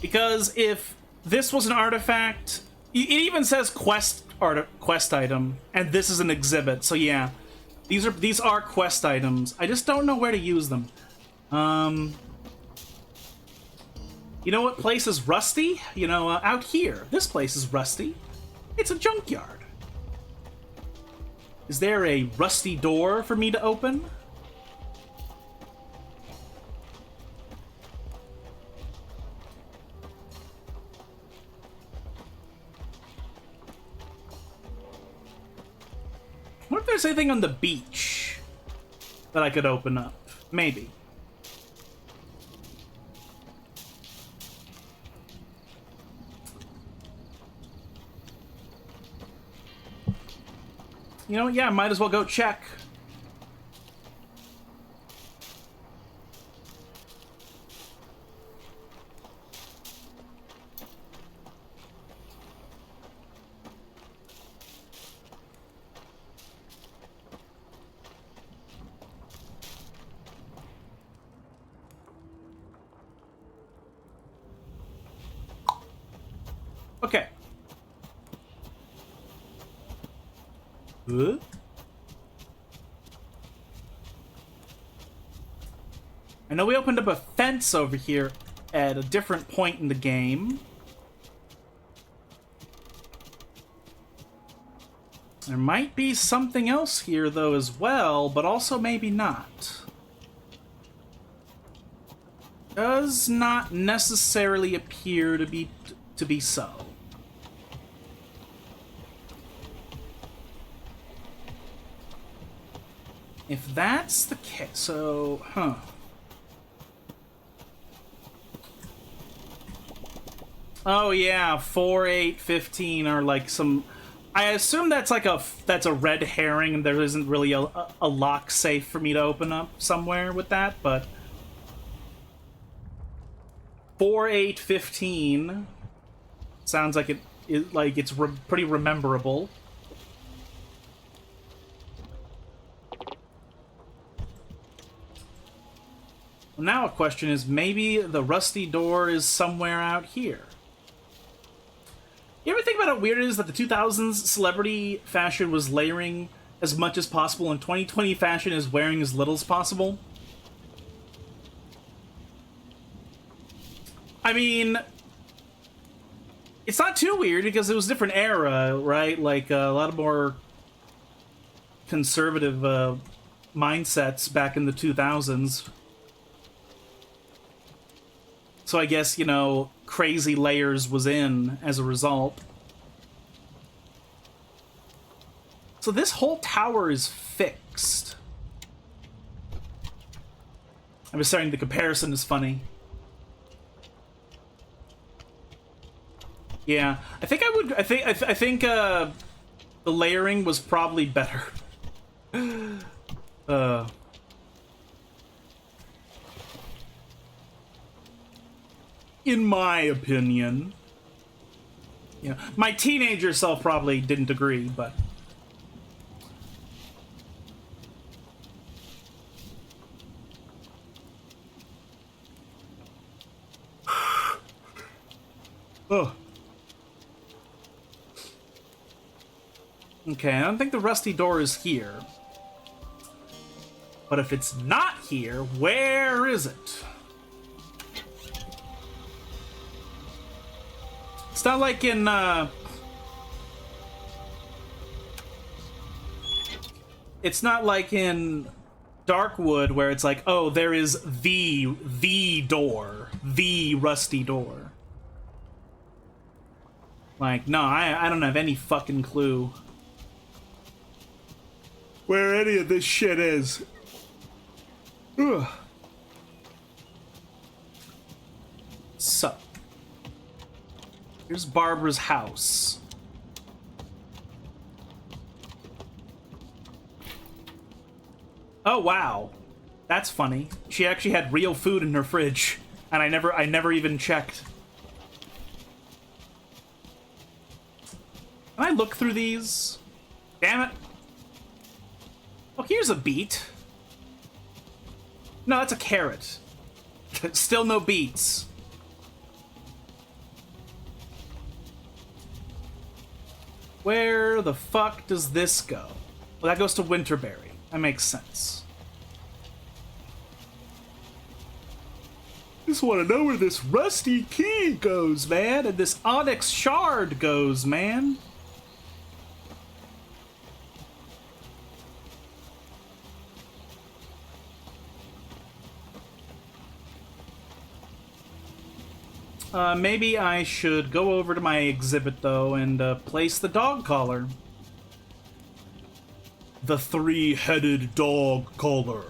Because if this was an artifact, it even says quest item, and this is an exhibit. So yeah, these are quest items. I just don't know where to use them. You know what place is rusty? You know, out here. This place is rusty. It's a junkyard. Is there a rusty door for me to open? What if there's anything on the beach that I could open up? Maybe. You know, yeah, might as well go check. Okay. I know we opened up a fence over here at a different point in the game. There might be something else here, though, as well, but also maybe not. Does not necessarily appear to be so. If that's the case, so, Oh yeah, 4, 8, 15 are like some... I assume that's like that's a red herring and there isn't really a lock safe for me to open up somewhere with that, but... 4, 8, 15 sounds like it's pretty rememberable. Now a question is, maybe the rusty door is somewhere out here. You ever think about how weird it is that the 2000s celebrity fashion was layering as much as possible and 2020 fashion is wearing as little as possible? I mean, it's not too weird because it was a different era, right? Like, a lot of more conservative mindsets back in the 2000s. So I guess, you know, crazy layers was in as a result. So this whole tower is fixed. I'm just saying the comparison is funny. Yeah, I think the layering was probably better. In my opinion. You know, my teenager self probably didn't agree, but... Ugh. Okay, I don't think the rusty door is here. But if it's not here, where is it? It's not like in, It's not like in Darkwood where it's like, oh, there is the door. The rusty door. Like, no, I don't have any fucking clue where any of this shit is. Ugh. So, here's Barbara's house. Oh, wow. That's funny. She actually had real food in her fridge, and I never even checked. Can I look through these? Damn it. Oh, here's a beet. No, that's a carrot. Still no beets. Where the fuck does this go? Well, that goes to Winterberry. That makes sense. Just want to know where this rusty key goes, man, and this onyx shard goes, man. Maybe I should go over to my exhibit, though, and place the dog collar. The three-headed dog collar.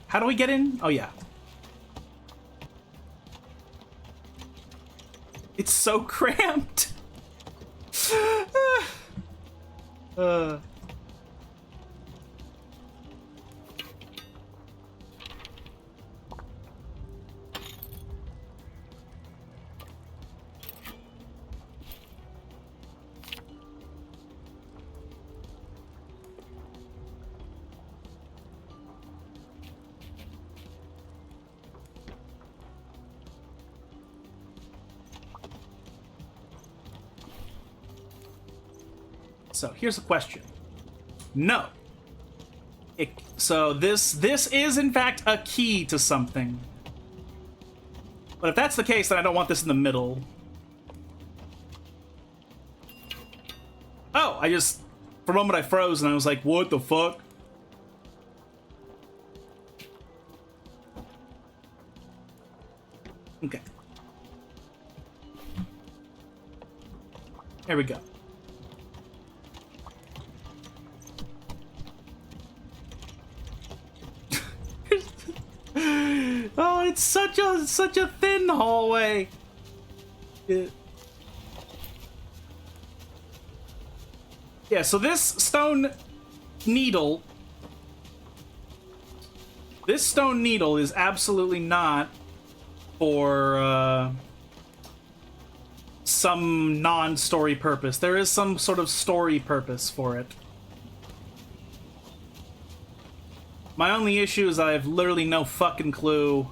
How do we get in? Oh, yeah. It's so cramped. So here's a question. No. So this is in fact a key to something. But if that's the case, then I don't want this in the middle. Oh, I just, for a moment I froze and I was like, what the fuck? Okay. Here we go. Oh, it's such a thin hallway. Yeah, so this stone needle is absolutely not for some non-story purpose. There is some sort of story purpose for it. My only issue is I have literally no fucking clue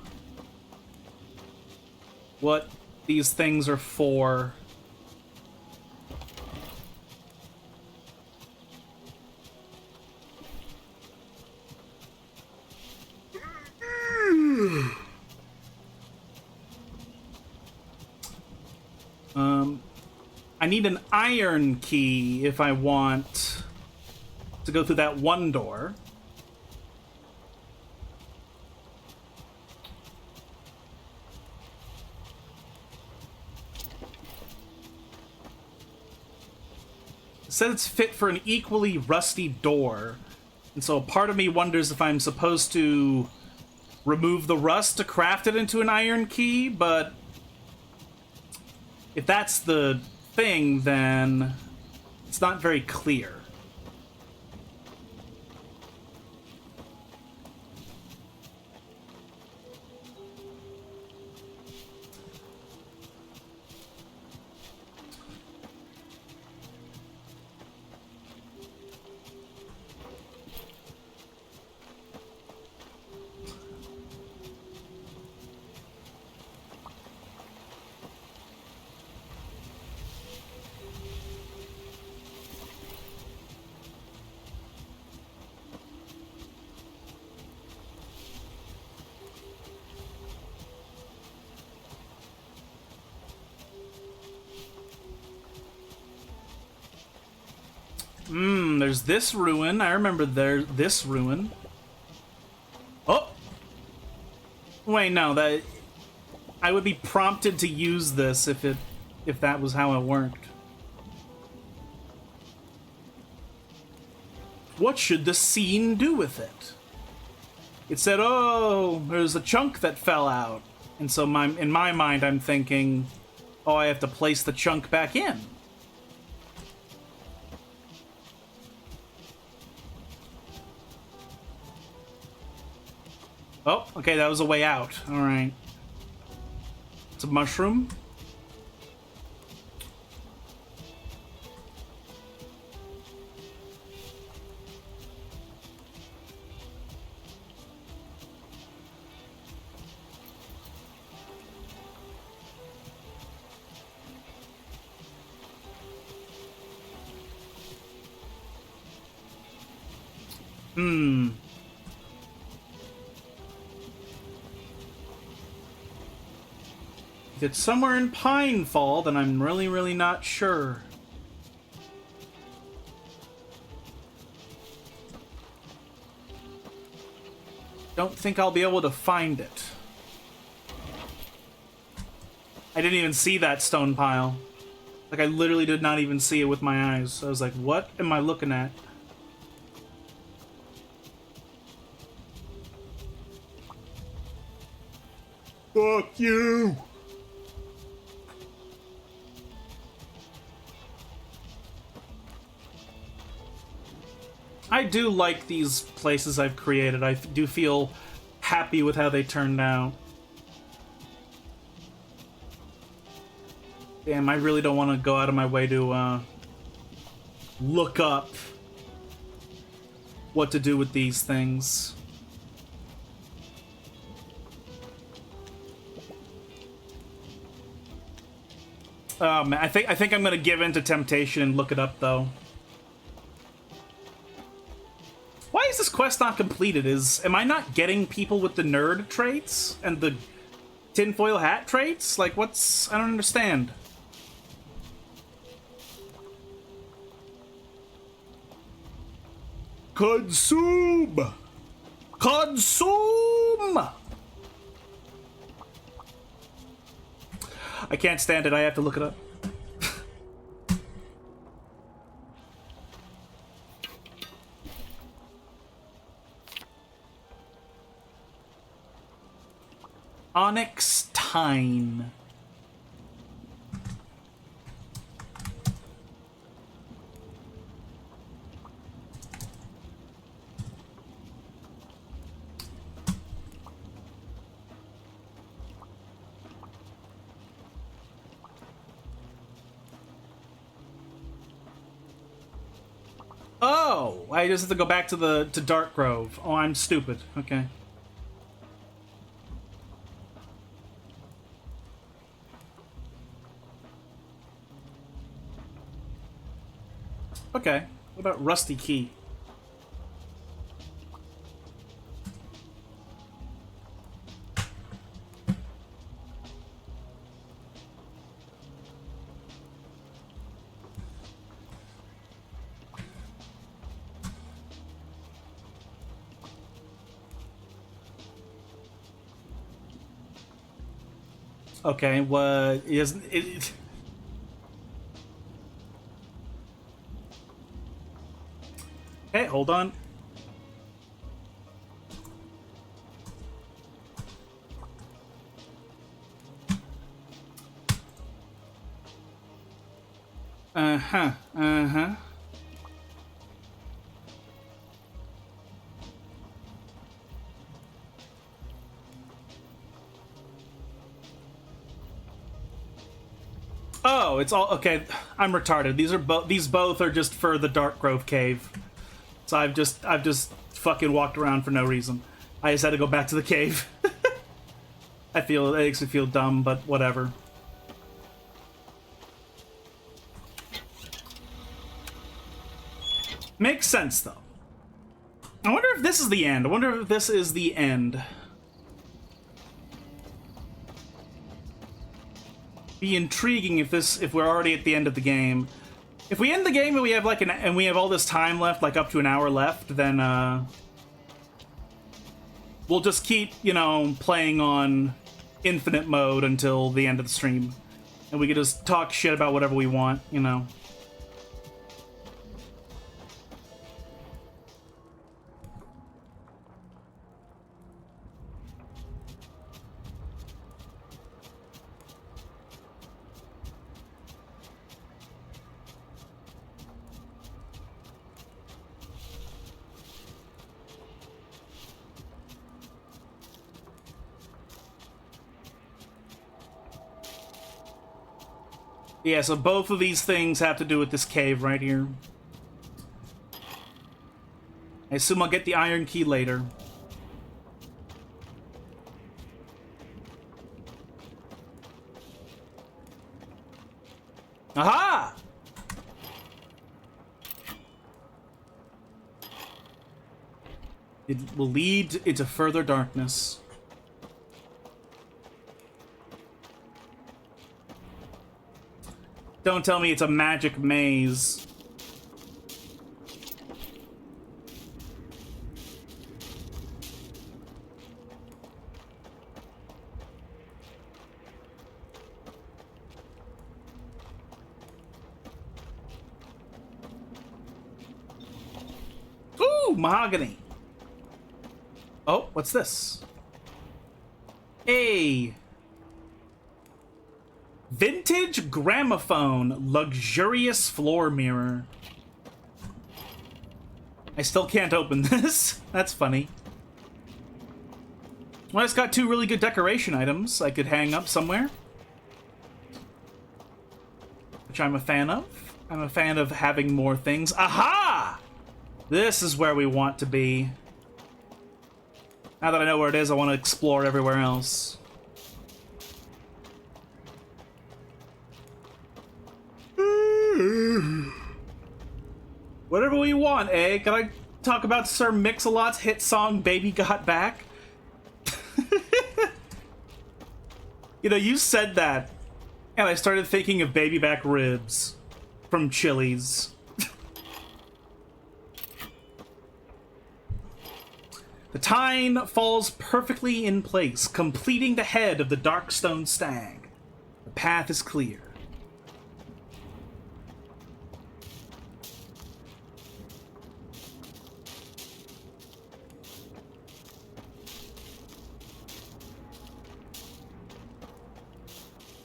what these things are for. I need an iron key if I want to go through that one door. It says it's fit for an equally rusty door. And so part of me wonders if I'm supposed to remove the rust to craft it into an iron key, but if that's the thing, then it's not very clear. There's this ruin. I remember this ruin. Oh! Wait, no, that... I would be prompted to use this if that was how it worked. What should the scene do with it? It said, oh, there's a chunk that fell out. And so in my mind, I'm thinking, oh, I have to place the chunk back in. Oh, okay, that was a way out. Alright. It's a mushroom. If it's somewhere in Pinefall, then I'm really, really not sure. Don't think I'll be able to find it. I didn't even see that stone pile. Like, I literally did not even see it with my eyes. I was like, what am I looking at? Fuck you! I do like these places I've created. I do feel happy with how they turned out. Damn, I really don't want to go out of my way to look up what to do with these things. Oh man, I think I'm gonna give in to temptation and look it up though. Why is this quest not completed? Am I not getting people with the nerd traits and the tinfoil hat traits? Like, I don't understand. Consume! Consume! I can't stand it. I have to look it up. Onyx Tine. Oh, I just have to go back to Dark Grove. Oh, I'm stupid. Okay. Okay. What about Rusty Key? Okay, what isn't it? Hey, hold on. Uh-huh, uh-huh. Oh, it's all okay. I'm retarded. These both are just for the Dark Grove cave. So I've just fucking walked around for no reason. I just had to go back to the cave. It makes me feel dumb, but whatever. Makes sense though. I wonder if this is the end. I wonder if this is the end. Be intriguing if we're already at the end of the game. If we end the game and we have and we have all this time left, like up to an hour left, then we'll just keep, you know, playing on infinite mode until the end of the stream. And we can just talk shit about whatever we want, you know. Yeah, so both of these things have to do with this cave right here. I assume I'll get the iron key later. Aha! It will lead into further darkness. Don't tell me it's a magic maze. Ooh, mahogany. Oh, what's this? Hey. Vintage gramophone, luxurious floor mirror. I still can't open this. That's funny. Well, it's got two really good decoration items I could hang up somewhere, which I'm a fan of. I'm a fan of having more things. Aha! This is where we want to be. Now that I know where it is, I want to explore everywhere else. Whatever we want, eh? Can I talk about Sir Mix-a-Lot's hit song, Baby Got Back? You know, you said that, and I started thinking of baby back ribs from Chili's. The tine falls perfectly in place, completing the head of the Darkstone Stag. The path is clear.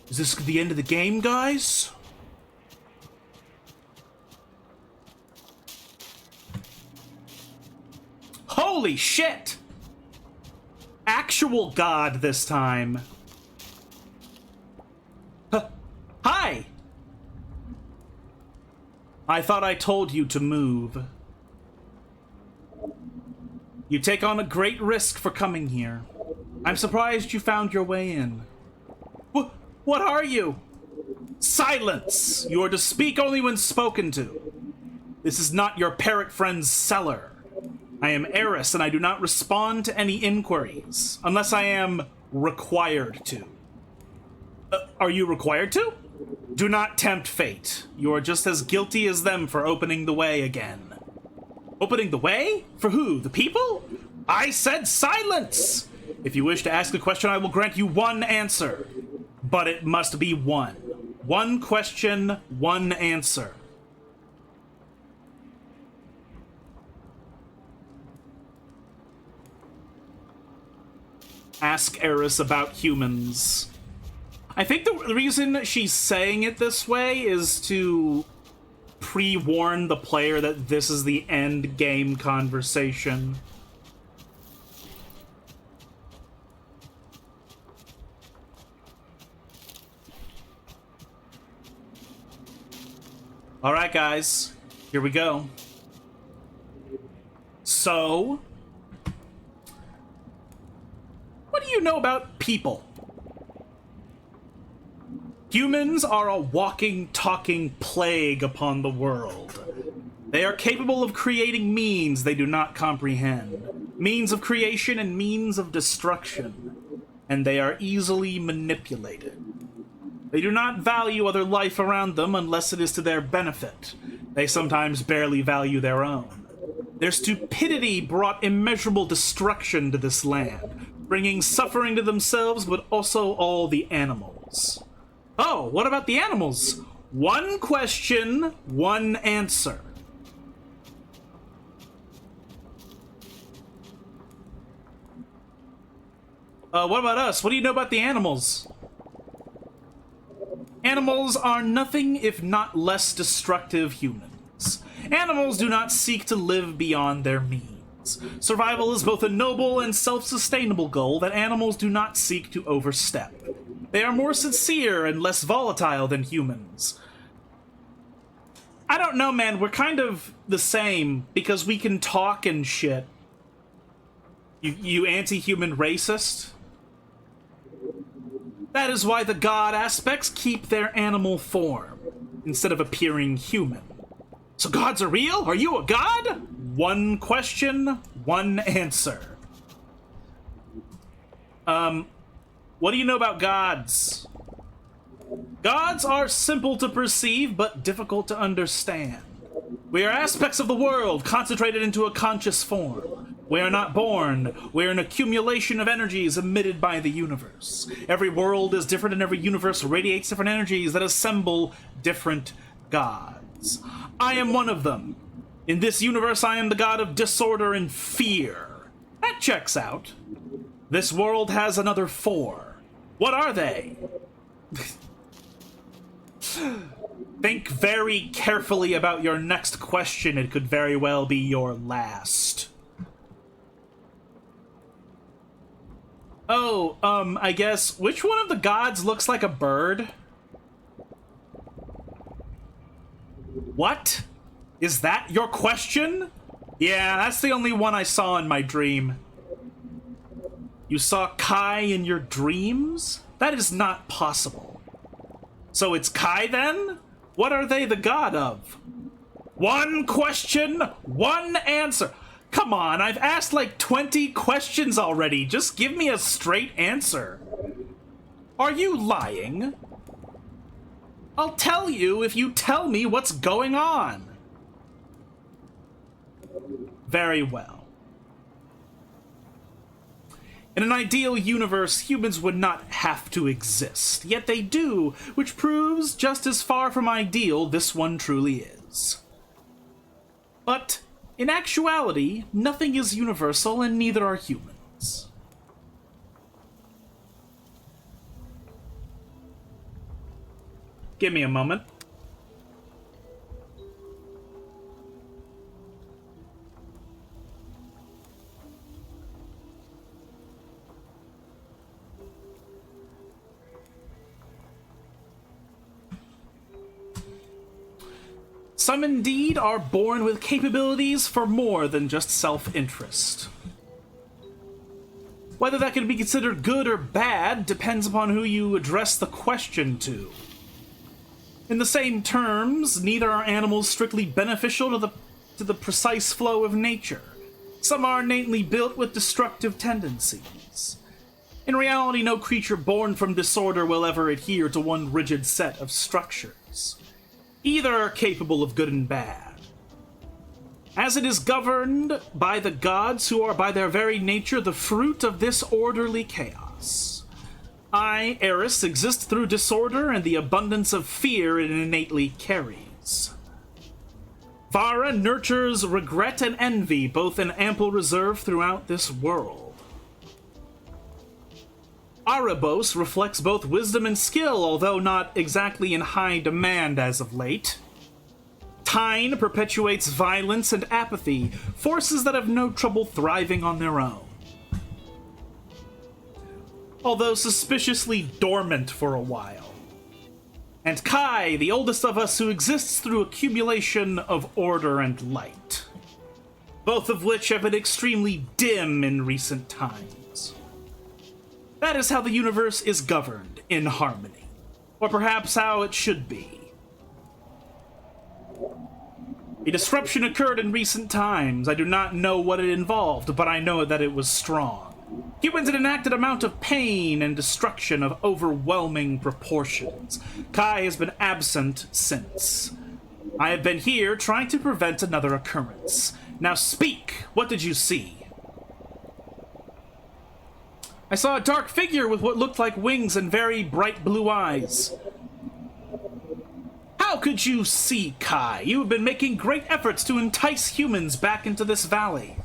Is this the end of the game, guys? Holy shit! Actual God this time. Hi! I thought I told you to move. You take on a great risk for coming here. I'm surprised you found your way in. What are you? Silence! You are to speak only when spoken to. This is not your parrot friend's cellar. I am Eris, and I do not respond to any inquiries, unless I am required to. Are you required to? Do not tempt fate. You are just as guilty as them for opening the way again. Opening the way? For who? The people? I said silence! If you wish to ask a question, I will grant you one answer. But it must be one. One question, one answer. Ask Eris about humans. I think the reason she's saying it this way is to pre-warn the player that this is the end game conversation. Alright, guys. Here we go. So, what do you know about people? Humans are a walking, talking plague upon the world. They are capable of creating means they do not comprehend. Means of creation and means of destruction. And they are easily manipulated. They do not value other life around them unless it is to their benefit. They sometimes barely value their own. Their stupidity brought immeasurable destruction to this land, bringing suffering to themselves, but also all the animals. Oh, what about the animals? One question, one answer. What about us? What do you know about the animals? Animals are nothing if not less destructive humans. Animals do not seek to live beyond their means. Survival is both a noble and self-sustainable goal that animals do not seek to overstep. They are more sincere and less volatile than humans. I don't know, man, we're kind of the same because we can talk and shit. You anti-human racist? That is why the god aspects keep their animal form, instead of appearing human. So gods are real? Are you a god? One question, one answer. What do you know about gods? Gods are simple to perceive, but difficult to understand. We are aspects of the world, concentrated into a conscious form. We are not born. We are an accumulation of energies emitted by the universe. Every world is different and every universe radiates different energies that assemble different gods. I am one of them. In this universe, I am the god of disorder and fear. That checks out. This world has another 4. What are they? Think very carefully about your next question. It could very well be your last. Oh, I guess, which one of the gods looks like a bird? What? Is that your question? Yeah, that's the only one I saw in my dream. You saw Kai in your dreams? That is not possible. So it's Kai then? What are they the god of? One question, one answer. Come on, I've asked like 20 questions already. Just give me a straight answer. Are you lying? I'll tell you if you tell me what's going on. Very well. In an ideal universe, humans would not have to exist, yet they do, which proves just as far from ideal this one truly is. But, in actuality, nothing is universal and neither are humans. Give me a moment. Some indeed are born with capabilities for more than just self-interest. Whether that can be considered good or bad depends upon who you address the question to. In the same terms, neither are animals strictly beneficial to the precise flow of nature. Some are innately built with destructive tendencies. In reality, no creature born from disorder will ever adhere to one rigid set of structures. Either are capable of good and bad. As it is governed by the gods who are by their very nature the fruit of this orderly chaos. I, Eris, exist through disorder and the abundance of fear it innately carries. Vara nurtures regret and envy, both in ample reserve throughout this world. Erebos reflects both wisdom and skill, although not exactly in high demand as of late. Tyne perpetuates violence and apathy, forces that have no trouble thriving on their own. Although suspiciously dormant for a while. And Kai, the oldest of us who exists through accumulation of order and light. Both of which have been extremely dim in recent times. That is how the universe is governed, in harmony. Or perhaps how it should be. A disruption occurred in recent times. I do not know what it involved, but I know that it was strong. Humans had enacted an amount of pain and destruction of overwhelming proportions. Kai has been absent since. I have been here trying to prevent another occurrence. Now speak! What did you see? I saw a dark figure with what looked like wings and very bright blue eyes. How could you see, Kai? You have been making great efforts to entice humans back into this valley.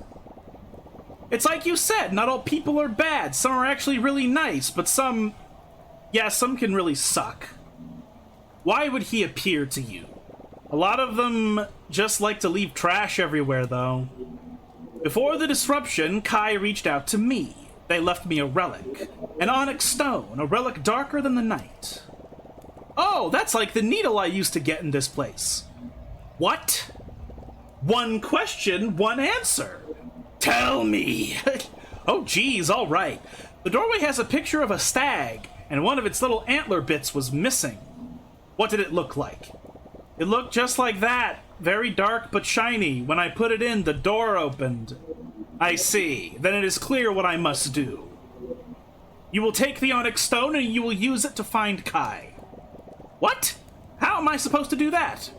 It's like you said, not all people are bad. Some are actually really nice, but some... yeah, some can really suck. Why would he appear to you? A lot of them just like to leave trash everywhere, though. Before the disruption, Kai reached out to me. They left me a relic. An onyx stone, a relic darker than the night. Oh, that's like the needle I used to get in this place. What? One question, one answer. Tell me. Oh, geez, all right. The doorway has a picture of a stag, and one of its little antler bits was missing. What did it look like? It looked just like that. Very dark but shiny. When I put it in, the door opened. I see. Then it is clear what I must do. You will take the onyx stone and you will use it to find Kai. What? How am I supposed to do that?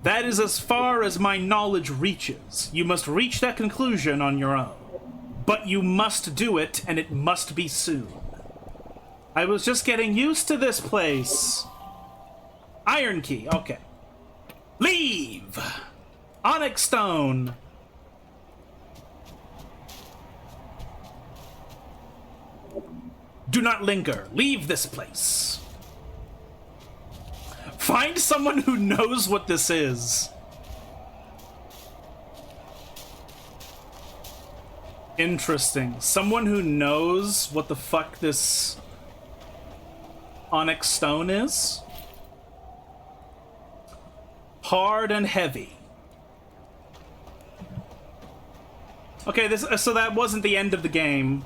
That is as far as my knowledge reaches. You must reach that conclusion on your own. But you must do it, and it must be soon. I was just getting used to this place. Iron key, okay. Leave! Onyx stone. Do not linger. Leave this place. Find someone who knows what this is. Interesting. Someone who knows what the fuck this onyx stone is? Hard and heavy. Okay, so that wasn't the end of the game.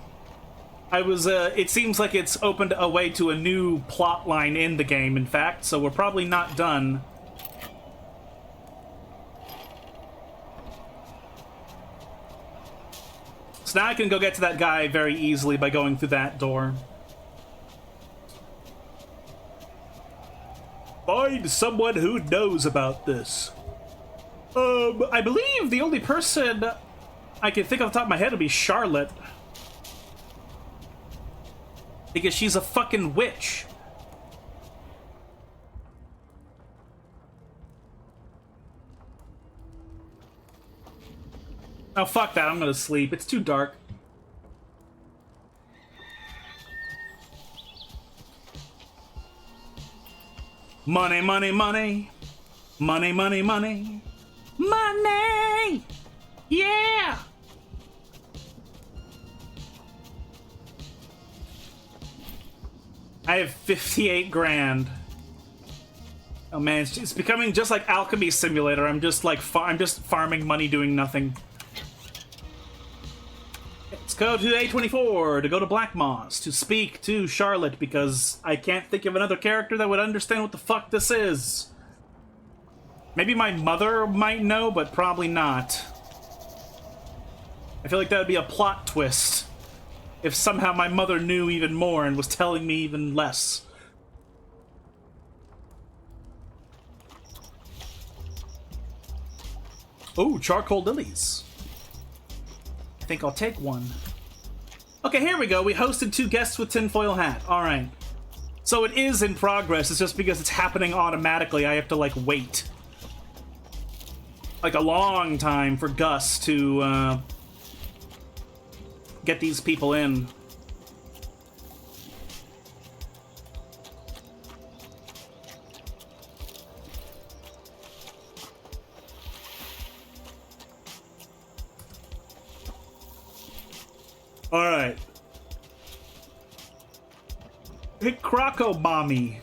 It seems like it's opened a way to a new plot line in the game, in fact, so we're probably not done. So now I can go get to that guy very easily by going through that door. Find someone who knows about this. I believe the only person I can think off the top of my head would be Charlotte. Because she's a fucking witch. Oh, fuck that. I'm gonna sleep. It's too dark. Money, money, money. Money, money, money. Money! Yeah! I have 58 grand. Oh man, it's becoming just like Alchemy Simulator. I'm just like, I'm just farming money doing nothing. Let's go to A24 to go to Black Moss to speak to Charlotte because I can't think of another character that would understand what the fuck this is. Maybe my mother might know, but probably not. I feel like that would be a plot twist if somehow my mother knew even more and was telling me even less. Oh, charcoal lilies. I think I'll take one. Okay, here we go. We hosted 2 guests with tinfoil hat. All right. So it is in progress. It's just because it's happening automatically. I have to, like, wait. Like, a long time for Gus to, get these people in. Alright. Hey, Croco Mommy.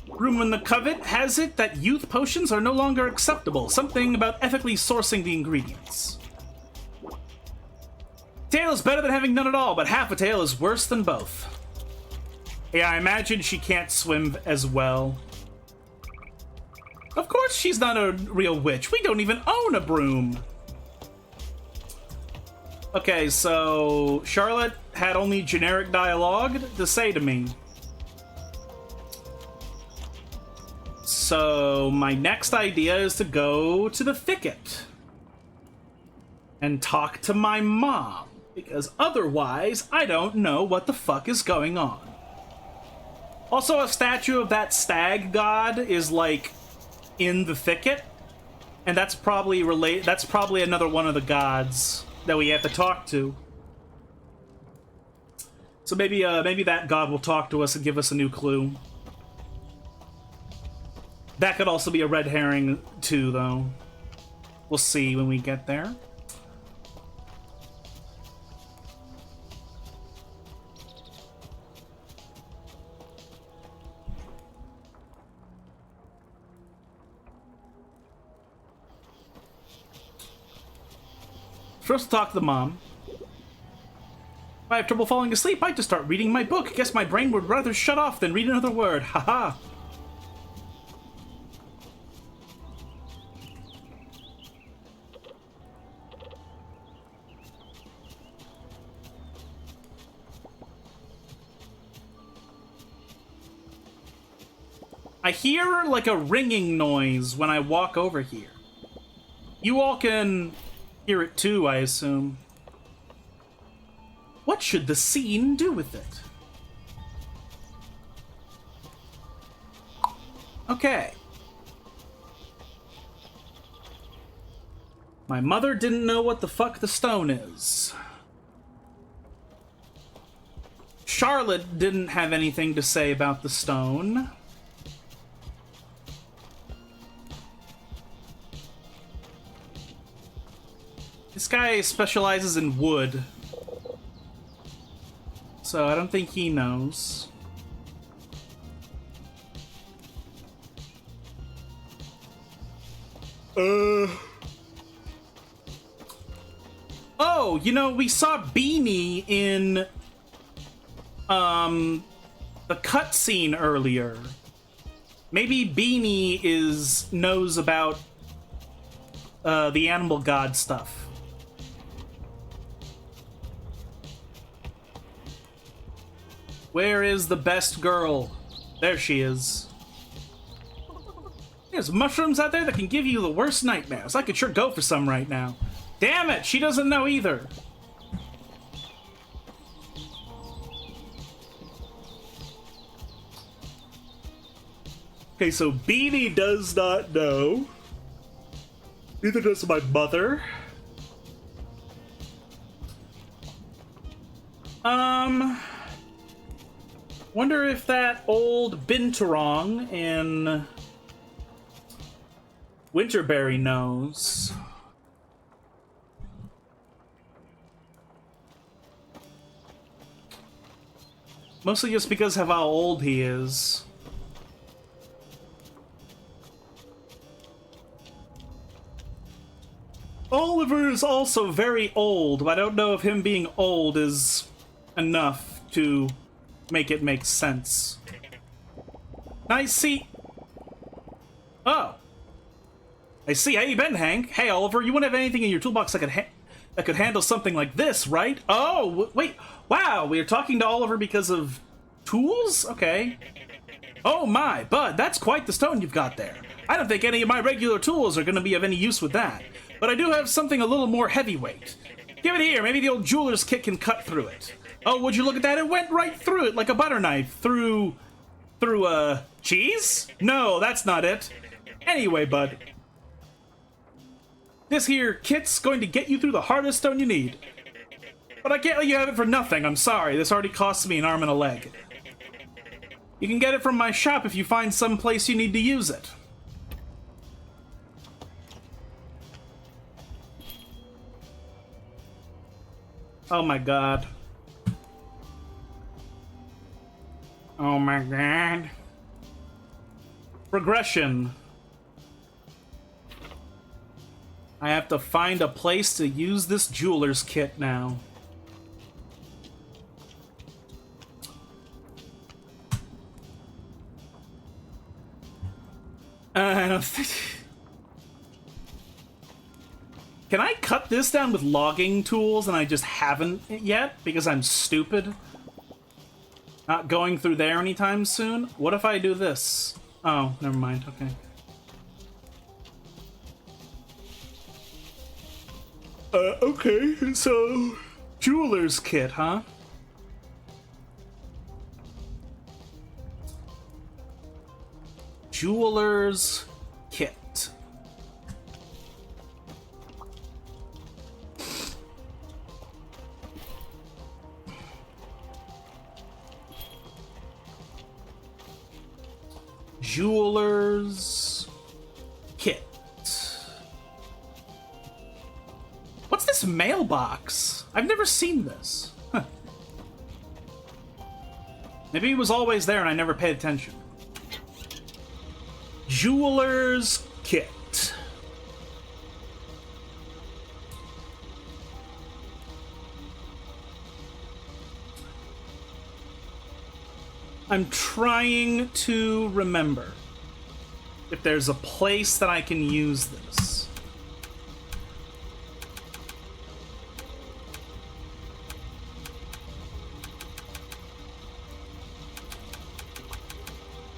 Room in the Covet has it that youth potions are no longer acceptable. Something about ethically sourcing the ingredients. Tail is better than having none at all, but half a tail is worse than both. Yeah, I imagine she can't swim as well. Of course she's not a real witch. We don't even own a broom. Okay, so Charlotte had only generic dialogue to say to me. So my next idea is to go to the thicket and talk to my mom, because otherwise I don't know what the fuck is going on. Also, a statue of that stag god is like in the thicket, and that's probably another one of the gods that we have to talk to. So maybe that god will talk to us and give us a new clue. That could also be a red herring too, though. We'll see when we get there. First, talk to the mom. If I have trouble falling asleep, I just start reading my book. Guess my brain would rather shut off than read another word. Haha. I hear like a ringing noise when I walk over here. You all can hear it too, I assume. What should the scene do with it? Okay. My mother didn't know what the fuck the stone is. Charlotte didn't have anything to say about the stone. This guy specializes in wood, so I don't think he knows. Oh, you know, we saw Beanie in the cutscene earlier. Maybe Beanie knows about the animal god stuff. Where is the best girl? There she is. There's mushrooms out there that can give you the worst nightmares. I could sure go for some right now. Damn it, she doesn't know either. Okay, so Beanie does not know. Neither does my mother. Wonder if that old Binturong in Winterberry knows. Mostly just because of how old he is. Oliver is also very old, but I don't know if him being old is enough to make it make sense. I see. Oh. I see. How you been, Hank? Hey, Oliver, you wouldn't have anything in your toolbox that could handle something like this, right? Oh, wait. Wow, we are talking to Oliver because of tools? Okay. Oh my, Bud, that's quite the stone you've got there. I don't think any of my regular tools are going to be of any use with that. But I do have something a little more heavyweight. Give it here, maybe the old jeweler's kit can cut through it. Oh, would you look at that? It went right through it like a butter knife through cheese? No, that's not it. Anyway, Bud. This here kit's going to get you through the hardest stone you need. But I can't let you have it for nothing, I'm sorry. This already costs me an arm and a leg. You can get it from my shop if you find some place you need to use it. Oh my god. Oh my god. Progression. I have to find a place to use this jeweler's kit now. I don't think... Can I cut this down with logging tools and I just haven't yet because I'm stupid? Not going through there anytime soon? What if I do this? Oh, never mind, okay. Okay, so... Jeweler's kit, huh? Jeweler's kit. Jeweler's kit. What's this mailbox? I've never seen this. Huh. Maybe it was always there and I never paid attention. Jeweler's kit. I'm trying to remember if there's a place that I can use this.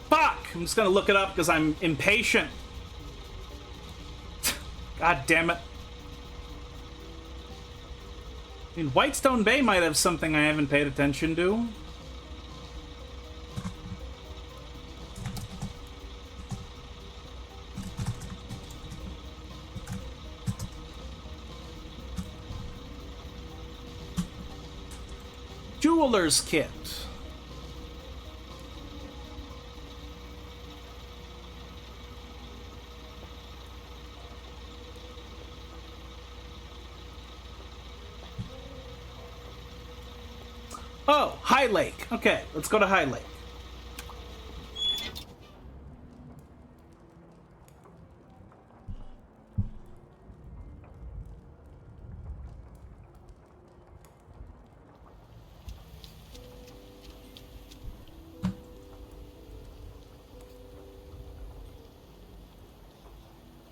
Fuck! I'm just gonna look it up because I'm impatient. God damn it. I mean, Whitestone Bay might have something I haven't paid attention to. Jeweler's kit. Oh, High Lake. Okay, let's go to High Lake.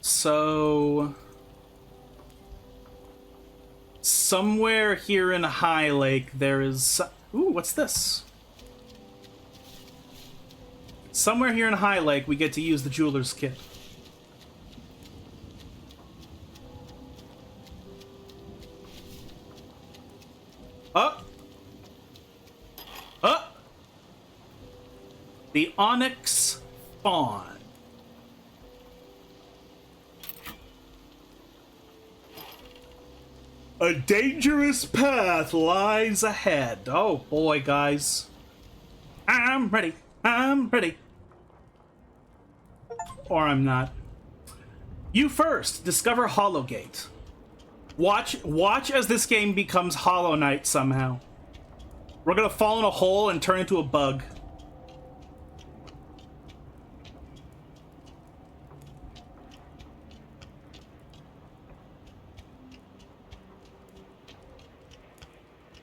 So... somewhere here in High Lake there is... Ooh, what's this? Somewhere here in High Lake we get to use the jeweler's kit. Up! Up! The Onyx Fawn. A dangerous path lies ahead. Oh boy, guys. I'm ready. I'm ready. Or I'm not. You first. Discover Hollowgate. Watch as this game becomes Hollow Knight somehow. We're gonna fall in a hole and turn into a bug.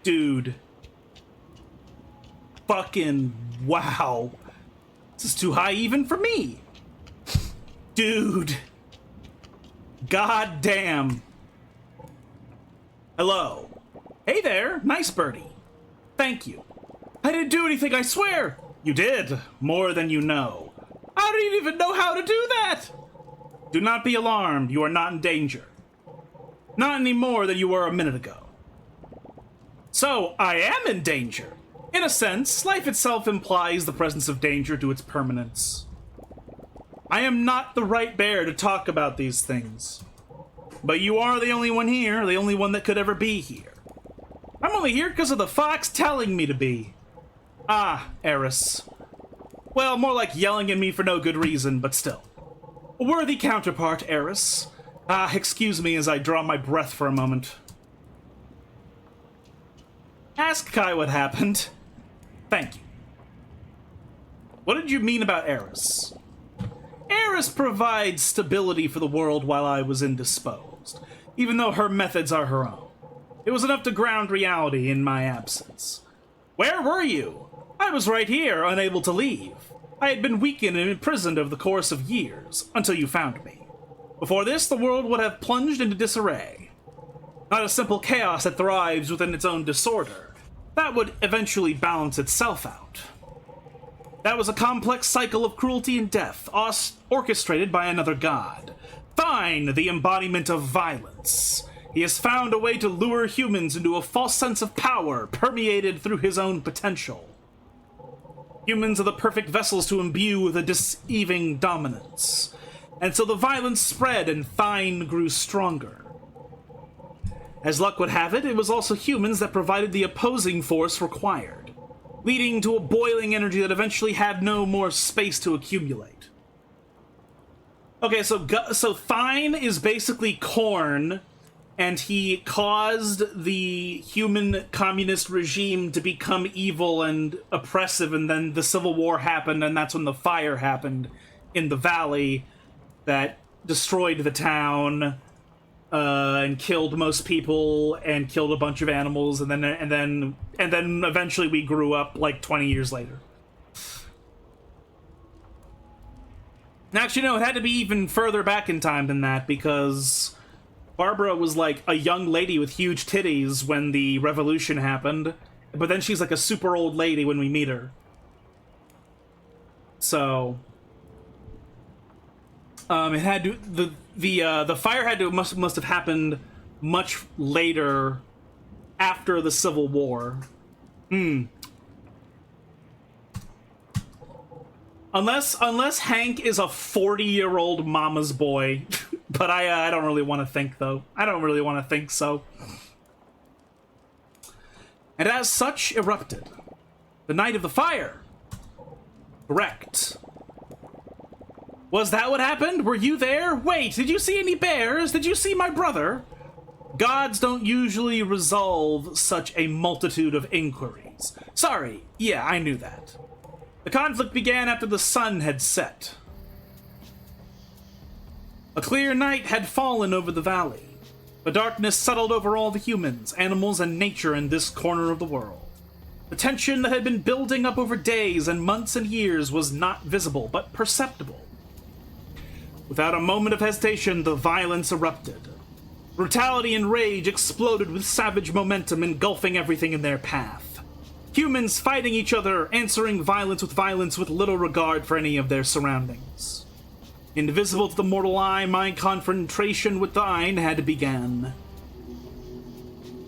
Dude. Fucking wow. This is too high even for me. Dude. God damn. Hello. Hey there, nice birdie. Thank you. I didn't do anything, I swear. You did, more than you know. I don't even know how to do that. Do not be alarmed, you are not in danger. Not any more than you were a minute ago. So, I am in danger. In a sense, life itself implies the presence of danger to its permanence. I am not the right bear to talk about these things. But you are the only one here, the only one that could ever be here. I'm only here because of the fox telling me to be. Ah, Eris. Well, more like yelling at me for no good reason, but still. A worthy counterpart, Eris. Ah, excuse me as I draw my breath for a moment. Ask Kai what happened. Thank you. What did you mean about Eris? Eris provides stability for the world while I was indisposed, even though her methods are her own. It was enough to ground reality in my absence. Where were you? I was right here, unable to leave. I had been weakened and imprisoned over the course of years, until you found me. Before this, the world would have plunged into disarray. Not a simple chaos that thrives within its own disorder. That would eventually balance itself out. That was a complex cycle of cruelty and death, orchestrated by another god. Thine, the embodiment of violence. He has found a way to lure humans into a false sense of power, permeated through his own potential. Humans are the perfect vessels to imbue with a deceiving dominance. And so the violence spread and Thine grew stronger. As luck would have it, it was also humans that provided the opposing force required, leading to a boiling energy that eventually had no more space to accumulate. Okay, so Thine is basically Korn, and he caused the human communist regime to become evil and oppressive, and then the Civil War happened, and that's when the fire happened in the valley that destroyed the town, and killed most people and killed a bunch of animals, and then eventually we grew up like 20 years later. Actually, no, it had to be even further back in time than that, because Barbara was like a young lady with huge titties when the revolution happened, but then she's like a super old lady when we meet her. So it had to the fire had to must have happened much later, after the Civil War. Unless Hank is a 40-year-old mama's boy, but I don't really want to think though. I don't really want to think so. And as such, erupted the night of the fire. Correct. Was that what happened? Were you there? Wait, did you see any bears? Did you see my brother? Gods don't usually resolve such a multitude of inquiries. Sorry, yeah, I knew that. The conflict began after the sun had set. A clear night had fallen over the valley. The darkness settled over all the humans, animals, and nature in this corner of the world. The tension that had been building up over days and months and years was not visible, but perceptible. Without a moment of hesitation, the violence erupted. Brutality and rage exploded with savage momentum, engulfing everything in their path. Humans fighting each other, answering violence with little regard for any of their surroundings. Invisible to the mortal eye, my confrontation with thine had begun.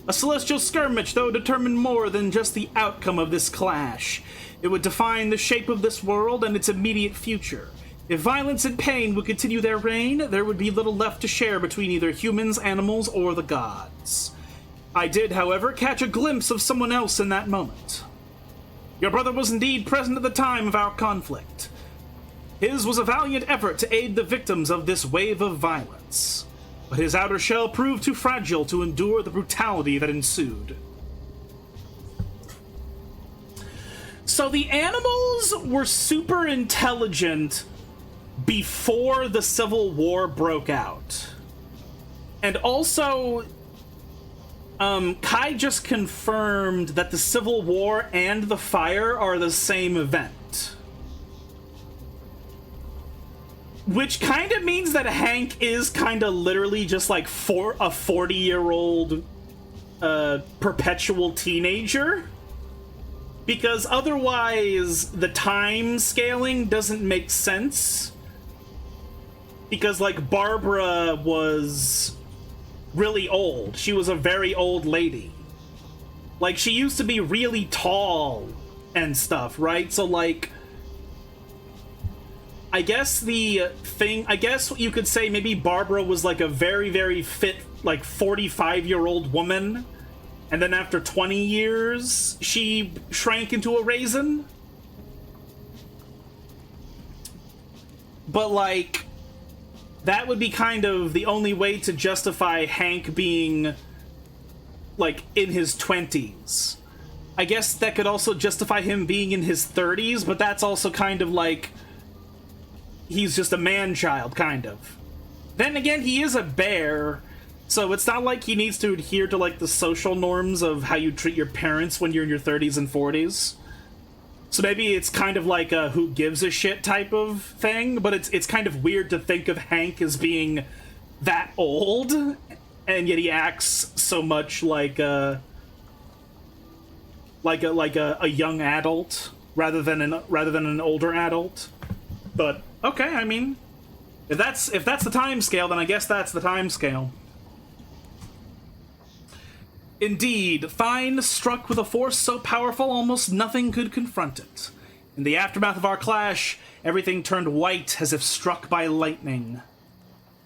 A celestial skirmish, though, determined more than just the outcome of this clash. It would define the shape of this world and its immediate future. If violence and pain would continue their reign, there would be little left to share between either humans, animals, or the gods. I did, however, catch a glimpse of someone else in that moment. Your brother was indeed present at the time of our conflict. His was a valiant effort to aid the victims of this wave of violence, but his outer shell proved too fragile to endure the brutality that ensued. So the animals were super intelligent before the Civil War broke out. And also, Kai just confirmed that the Civil War and the fire are the same event. Which kind of means that Hank is kind of literally just like a 40-year-old perpetual teenager. Because otherwise, the time scaling doesn't make sense. Because, like, Barbara was really old. She was a very old lady. Like, she used to be really tall and stuff, right? So, like, I guess you could say maybe Barbara was, like, a very, very fit, like, 45-year-old woman. And then after 20 years, she shrank into a raisin. But, like, that would be kind of the only way to justify Hank being, like, in his 20s. I guess that could also justify him being in his 30s, but that's also kind of like, he's just a man-child, kind of. Then again, he is a bear, so it's not like he needs to adhere to, like, the social norms of how you treat your parents when you're in your 30s and 40s. So maybe it's kind of like a who gives a shit type of thing, but it's kind of weird to think of Hank as being that old, and yet he acts so much like a young adult rather than an older adult. But okay, I mean, if that's the time scale, then I guess that's the time scale. Indeed, Thine struck with a force so powerful almost nothing could confront it. In the aftermath of our clash, everything turned white as if struck by lightning.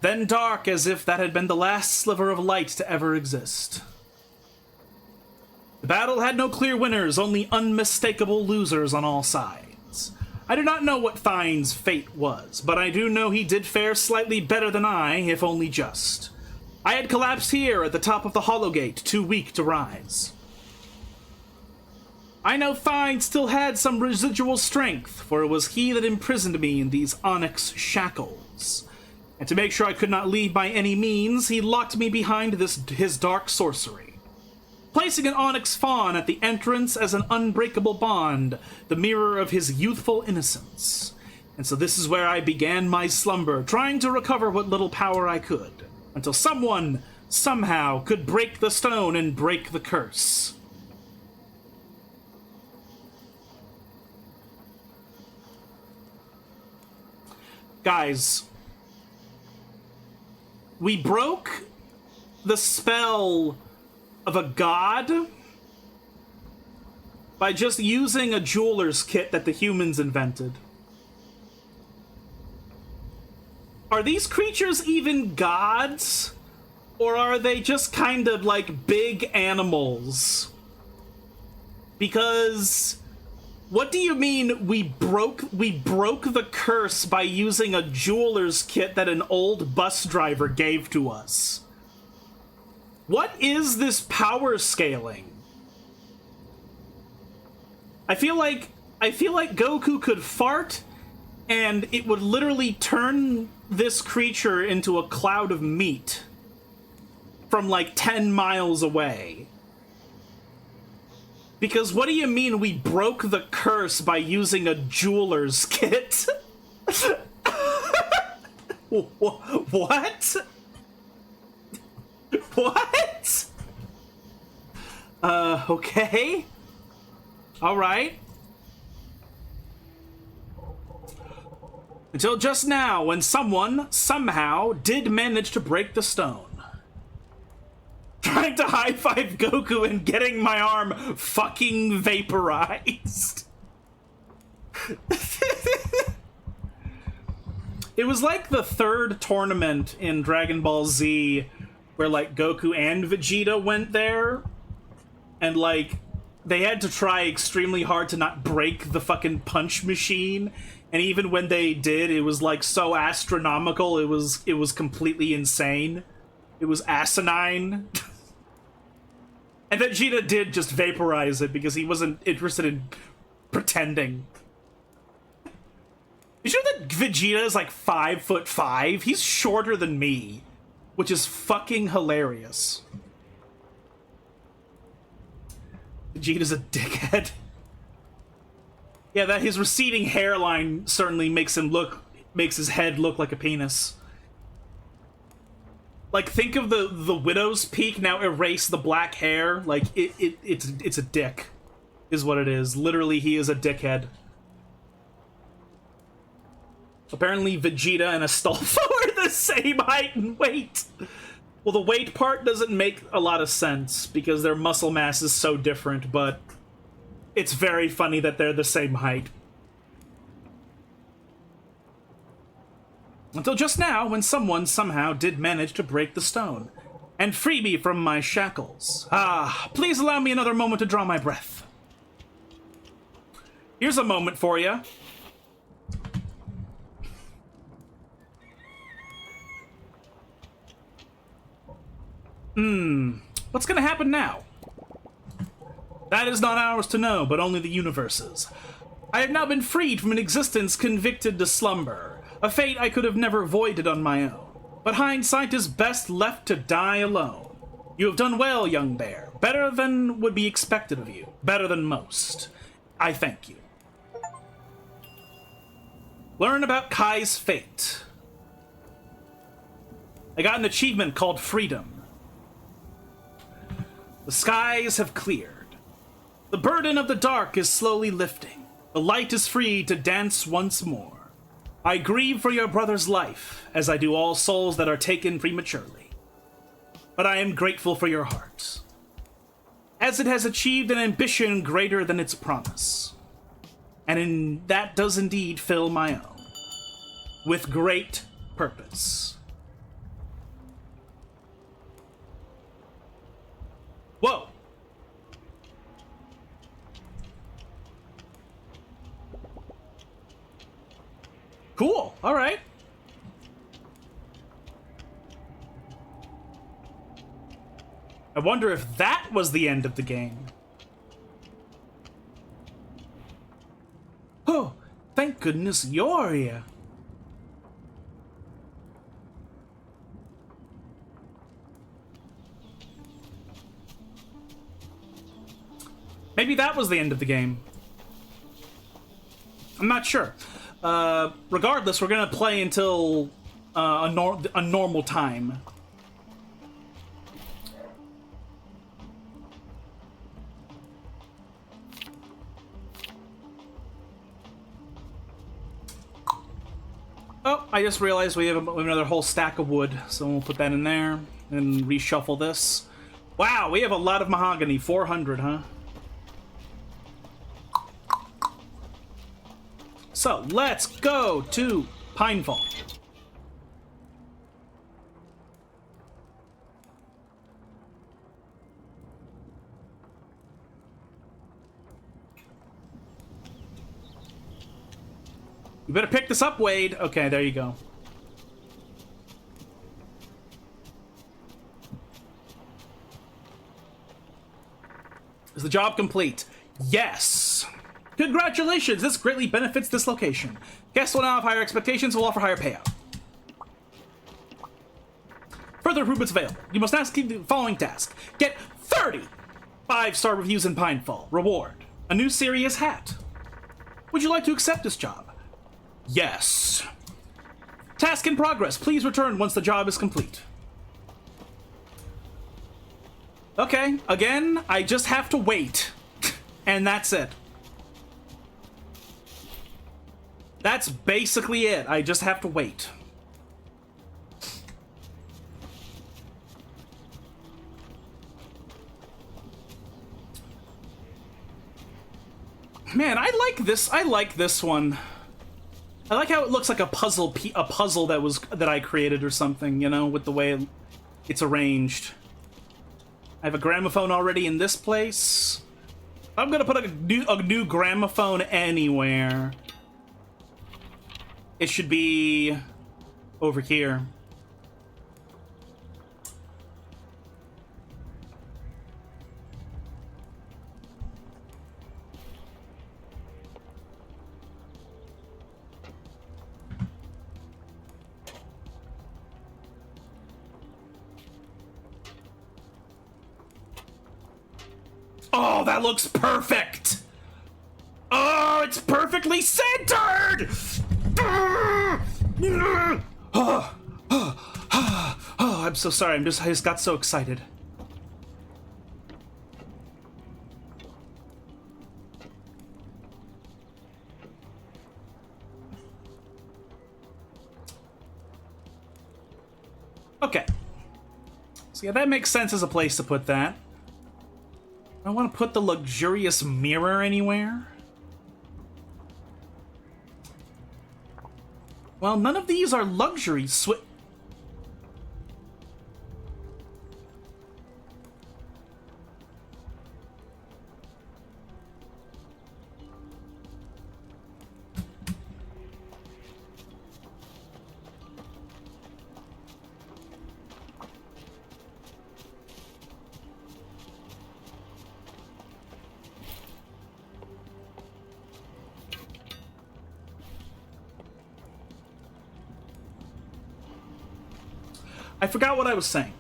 Then dark as if that had been the last sliver of light to ever exist. The battle had no clear winners, only unmistakable losers on all sides. I do not know what Thine's fate was, but I do know he did fare slightly better than I, if only just. I had collapsed here at the top of the Hollow Gate, too weak to rise. I know Thine still had some residual strength, for it was he that imprisoned me in these onyx shackles. And to make sure I could not leave by any means, he locked me behind his dark sorcery, placing an onyx fawn at the entrance as an unbreakable bond, the mirror of his youthful innocence. And so this is where I began my slumber, trying to recover what little power I could. Until someone, somehow, could break the stone and break the curse. Guys, we broke the spell of a god by just using a jeweler's kit that the humans invented. Are these creatures even gods? Or are they just kind of like big animals? Because what do you mean we broke the curse by using a jeweler's kit that an old bus driver gave to us? What is this power scaling? I feel like Goku could fart and it would literally turn this creature into a cloud of meat from like 10 miles away. Because what do you mean we broke the curse by using a jeweler's kit? What? What? Okay. All right. Until just now, when someone, somehow, did manage to break the stone. Trying to high-five Goku and getting my arm fucking vaporized. It was like the third tournament in Dragon Ball Z where like Goku and Vegeta went there, and like they had to try extremely hard to not break the fucking punch machine, and even when they did, it was like so astronomical, it was completely insane. It was asinine. And Vegeta did just vaporize it because he wasn't interested in pretending. You sure that Vegeta is like 5'5"? He's shorter than me, which is fucking hilarious. Vegeta's a dickhead. Yeah, that his receding hairline certainly makes his head look like a penis. Like, think of the widow's peak, now erase the black hair. Like, it's a dick, is what it is. Literally, he is a dickhead. Apparently, Vegeta and Astolfo are the same height and weight. Well, the weight part doesn't make a lot of sense, because their muscle mass is so different, but it's very funny that they're the same height. Until just now, when someone somehow did manage to break the stone and free me from my shackles. Ah, please allow me another moment to draw my breath. Here's a moment for you. What's gonna happen now? That is not ours to know, but only the universe's. I have now been freed from an existence convicted to slumber. A fate I could have never avoided on my own. But hindsight is best left to die alone. You have done well, young bear. Better than would be expected of you. Better than most. I thank you. Learn about Kai's fate. I got an achievement called Freedom. The skies have cleared. The burden of the dark is slowly lifting. The light is free to dance once more. I grieve for your brother's life, as I do all souls that are taken prematurely. But I am grateful for your heart, as it has achieved an ambition greater than its promise. And that does indeed fill my own, with great purpose. Whoa! Cool, alright. I wonder if that was the end of the game. Oh, thank goodness you're here. Maybe that was the end of the game. I'm not sure. Regardless, we're gonna play until a normal time. Oh, I just realized we have another whole stack of wood, so we'll put that in there and reshuffle this. Wow, we have a lot of mahogany. 400, huh? So, let's go to Pinefall. You better pick this up, Wade. Okay, there you go. Is the job complete? Yes! Congratulations! This greatly benefits this location. Guests will now have higher expectations, will offer higher payout. Further improvements available. You must ask the following task. Get 30 5-star reviews in Pinefall. Reward. A new serious hat. Would you like to accept this job? Yes. Task in progress. Please return once the job is complete. Okay, again, I just have to wait. And that's it. That's basically it. I just have to wait. Man, I like this. I like this one. I like how it looks like a puzzle that I created or something, you know, with the way it's arranged. I have a gramophone already in this place. I'm gonna put a new gramophone anywhere. It should be over here. Oh, that looks perfect! Oh, it's perfectly centered! Oh, I'm so sorry. I just got so excited. Okay. So yeah, that makes sense as a place to put that. I want to put the luxurious mirror anywhere. Well, none of these are luxury I forgot what I was saying.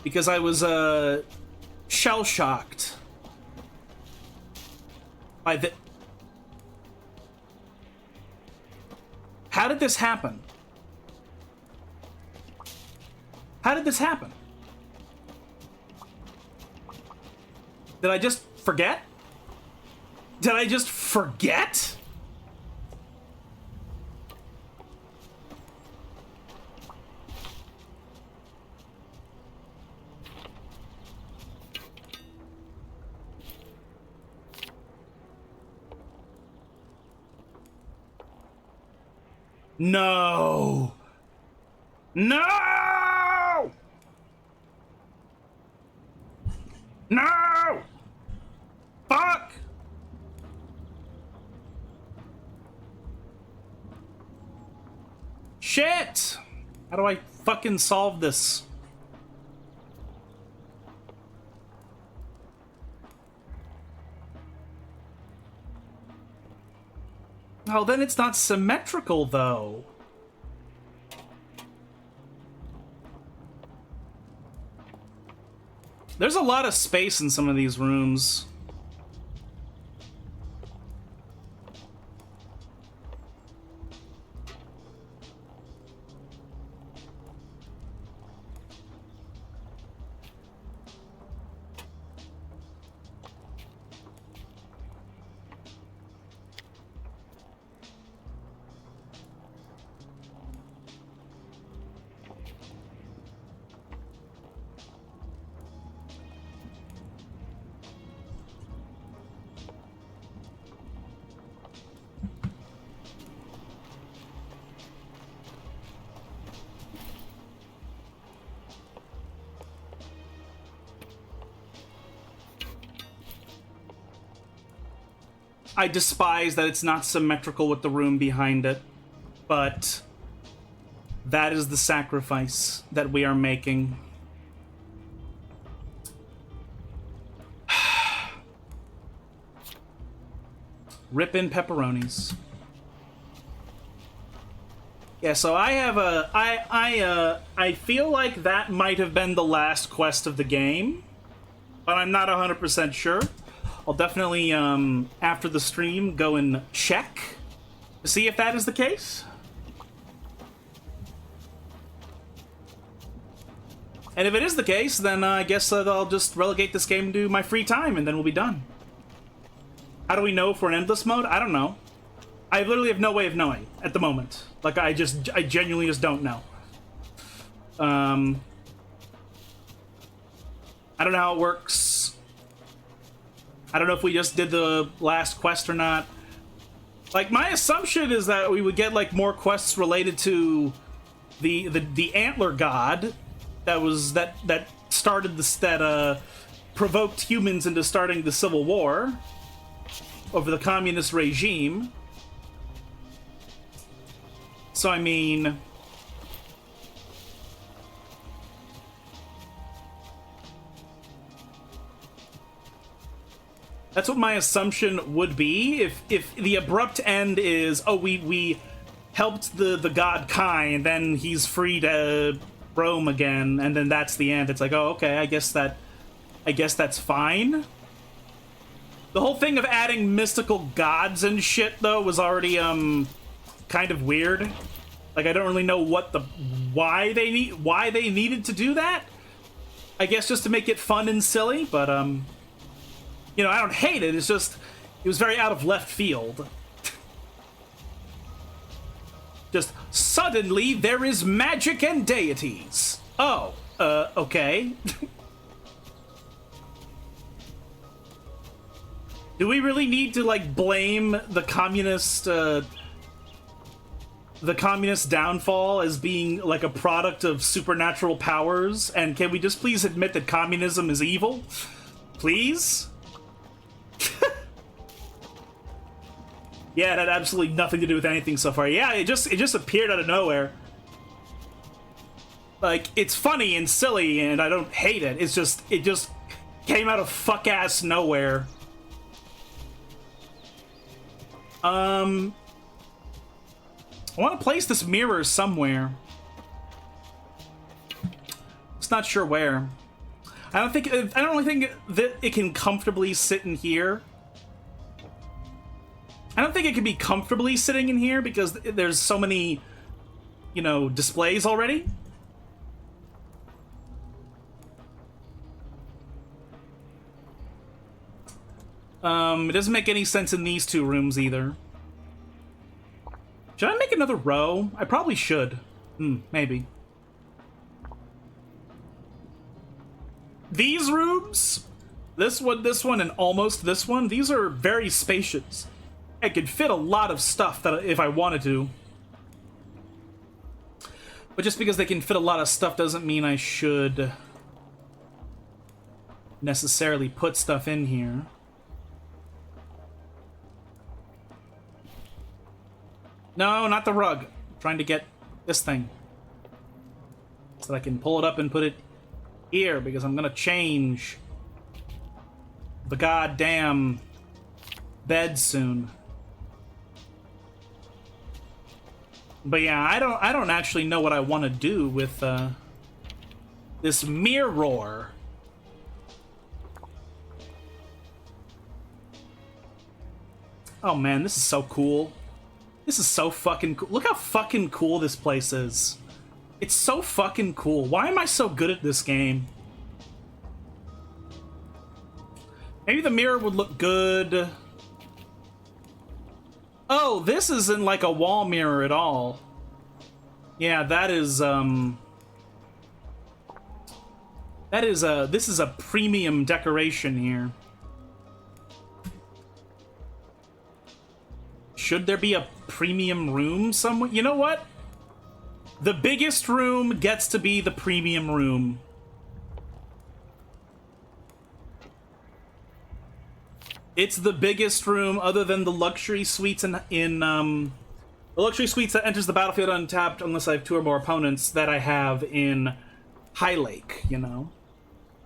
Because I was, shell-shocked by the... How did this happen? How did this happen? Did I just forget? Did I just forget? No! No! No! Fuck! Shit! How do I fucking solve this? Oh, then it's not symmetrical, though. There's a lot of space in some of these rooms. I despise that it's not symmetrical with the room behind it, but that is the sacrifice that we are making. Rip in pepperonis. Yeah, so I have a... I feel like that might have been the last quest of the game, but I'm not 100% sure. I'll definitely, after the stream, go and check to see if that is the case. And if it is the case, then I guess I'll just relegate this game to my free time, and then we'll be done. How do we know if we're in endless mode? I don't know. I literally have no way of knowing at the moment. Like, I genuinely just don't know. I don't know how it works. I don't know if we just did the last quest or not. Like, my assumption is that we would get, like, more quests related to the antler god that started this, that provoked humans into starting the Civil War over the communist regime. So I mean, that's what my assumption would be if the abrupt end is, oh, we helped the god Kai and then he's free to roam again, and then that's the end. It's like, oh, okay, I guess that's fine. The whole thing of adding mystical gods and shit though was already kind of weird. Like, I don't really know why they needed to do that. I guess just to make it fun and silly, but you know, I don't hate it. It's just it was very out of left field. Just suddenly there is magic and deities. Oh, okay. Do we really need to, like, blame the communist downfall as being, like, a product of supernatural powers? And can we just please admit that communism is evil? Please? Yeah, that had absolutely nothing to do with anything so far. Yeah, it just appeared out of nowhere. Like, it's funny and silly, and I don't hate it. It just came out of fuck-ass nowhere. I want to place this mirror somewhere. Just not sure where. I don't really think that it can comfortably sit in here. I don't think it can be comfortably sitting in here because there's so many, you know, displays already. It doesn't make any sense in these two rooms either. Should I make another row? I probably should. Maybe. These rooms, this one, and almost this one, these are very spacious. I could fit a lot of stuff that if I wanted to. But just because they can fit a lot of stuff doesn't mean I should necessarily put stuff in here. No, not the rug. I'm trying to get this thing. So that I can pull it up and put it here, because I'm gonna change the goddamn bed soon. But yeah, I don't actually know what I want to do with this mirror. Oh man, this is so cool. This is so fucking cool. Look how fucking cool this place is. It's so fucking cool. Why am I so good at this game? Maybe the mirror would look good. Oh, this isn't like a wall mirror at all. Yeah, this is a premium decoration here. Should there be a premium room somewhere? You know what? The biggest room gets to be the premium room. It's the biggest room other than the luxury suites the luxury suites that enters the battlefield untapped unless I have 2 or more opponents that I have in High Lake, you know?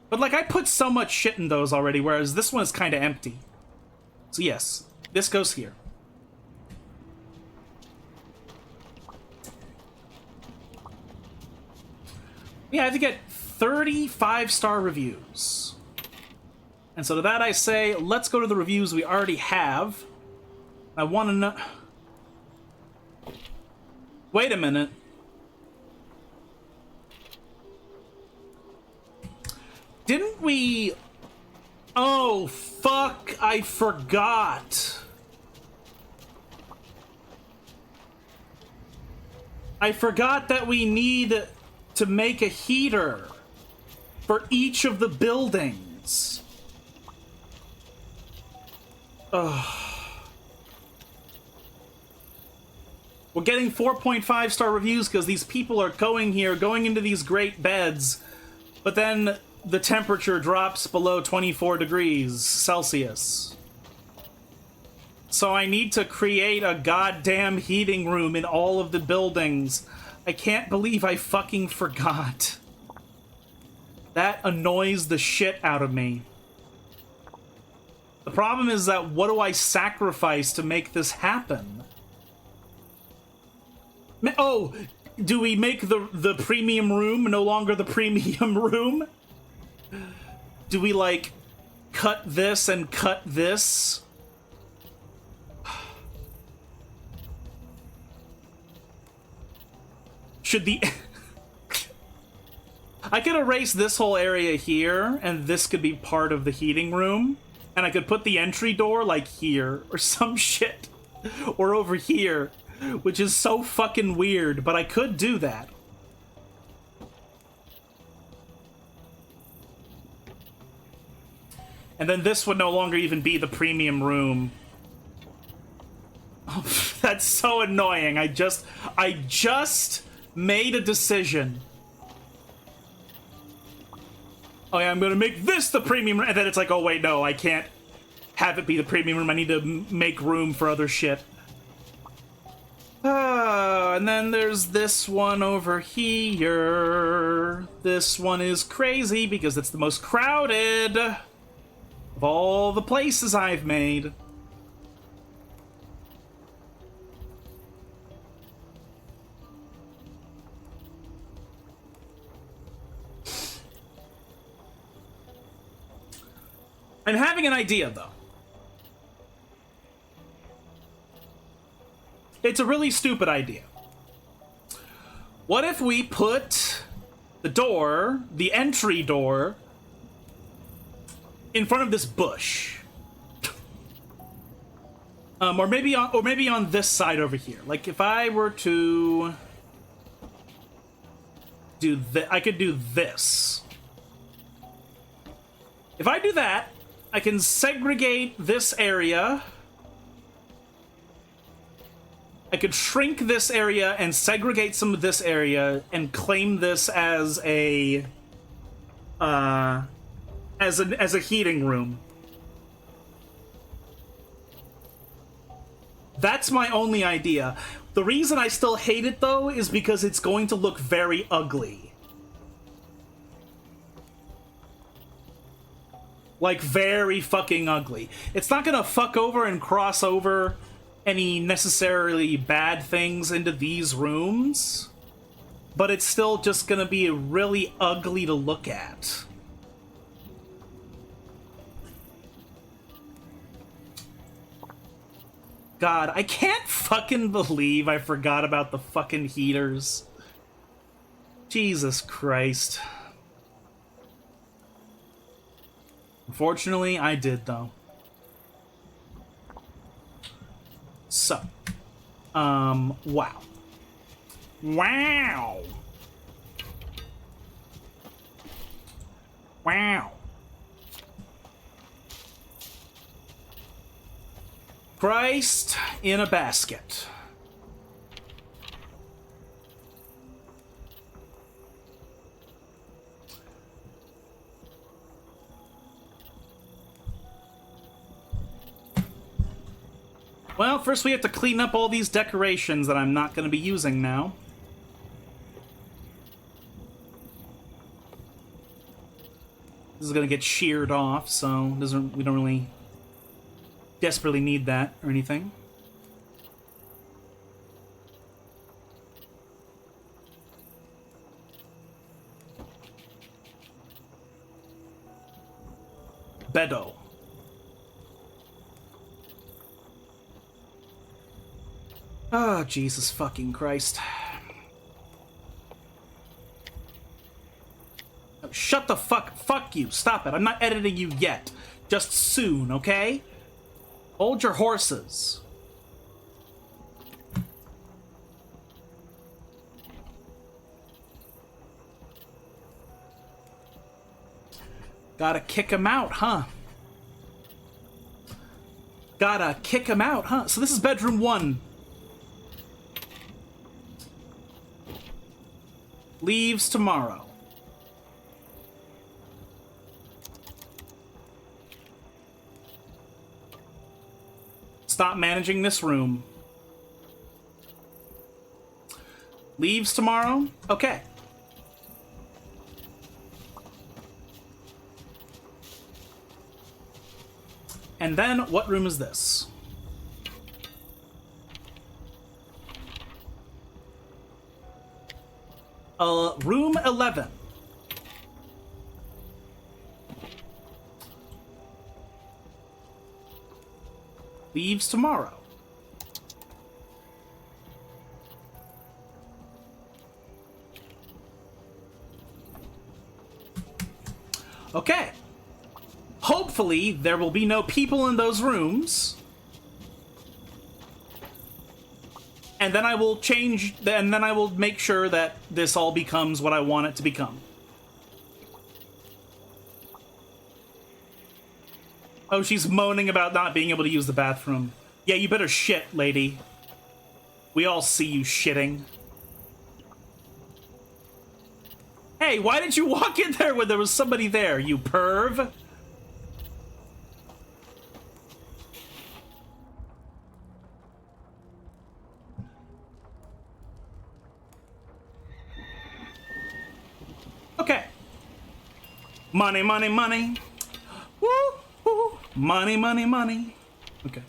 But like, I put so much shit in those already, whereas this one is kind of empty. So yes, this goes here. Yeah, I have to get 35-star reviews. And so to that I say, let's go to the reviews we already have. I want to know... Wait a minute. Didn't we... Oh, fuck, I forgot. I forgot that we need to make a heater for each of the buildings. Ugh. We're getting 4.5-star reviews because these people are going here, going into these great beds, but then the temperature drops below 24 degrees Celsius. So I need to create a goddamn heating room in all of the buildings. I can't believe I fucking forgot. That annoys the shit out of me. The problem is that what do I sacrifice to make this happen? Oh, do we make the premium room no longer the premium room? Do we, like, cut this and cut this? Should the... I could erase this whole area here, and this could be part of the heating room. And I could put the entry door, like, here, or some shit. Or over here, which is so fucking weird, but I could do that. And then this would no longer even be the premium room. Oh, that's so annoying. I just made a decision. Oh yeah, I'm gonna make this the premium room, and then it's like, oh wait, no, I can't have it be the premium room. I need to make room for other shit. And then there's this one over here. This one is crazy because it's the most crowded of all the places I've made. I'm having an idea, though. It's a really stupid idea. What if we put the door, the entry door, in front of this bush? Or maybe on this side over here. Like, if I were to do I could do this. If I do that, I can segregate this area. I could shrink this area and segregate some of this area and claim this as a as a heating room. That's my only idea. The reason I still hate it though is because it's going to look very ugly. Like, very fucking ugly. It's not gonna fuck over and cross over any necessarily bad things into these rooms, but it's still just gonna be really ugly to look at. God, I can't fucking believe I forgot about the fucking heaters. Jesus Christ. Unfortunately, I did, though. So. Wow. Wow. Wow. Christ in a basket. Well, first we have to clean up all these decorations that I'm not going to be using now. This is going to get sheared off, so we don't really desperately need that or anything. Bedo. Oh, Jesus fucking Christ. Oh, shut the fuck you. Stop it. I'm not editing you yet. Just soon, okay? Hold your horses. Gotta kick him out, huh? Gotta kick him out, huh? So this is bedroom 1. Leaves tomorrow. Stop managing this room. Leaves tomorrow? Okay. And then, what room is this? Room 11. Leaves tomorrow. Okay. Hopefully, there will be no people in those rooms. And then I will change, and then I will make sure that this all becomes what I want it to become. Oh, she's moaning about not being able to use the bathroom. Yeah, you better shit, lady. We all see you shitting. Hey, why did you walk in there when there was somebody there, you perv? Okay. Money, money, money. Woo, woo. Money, money, money. Okay.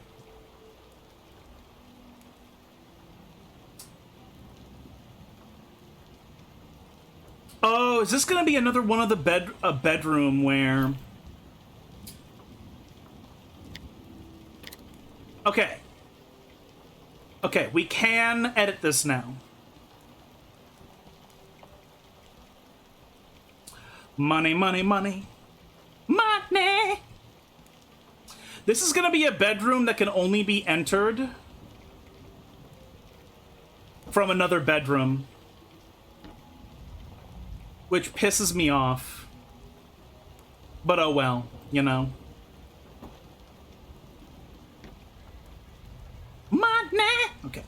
Oh, is this gonna be another one of the bedroom where... Okay. Okay, we can edit this now. Money, money, money. Money! This is gonna be a bedroom that can only be entered from another bedroom. Which pisses me off. But oh well, you know. Money! Okay.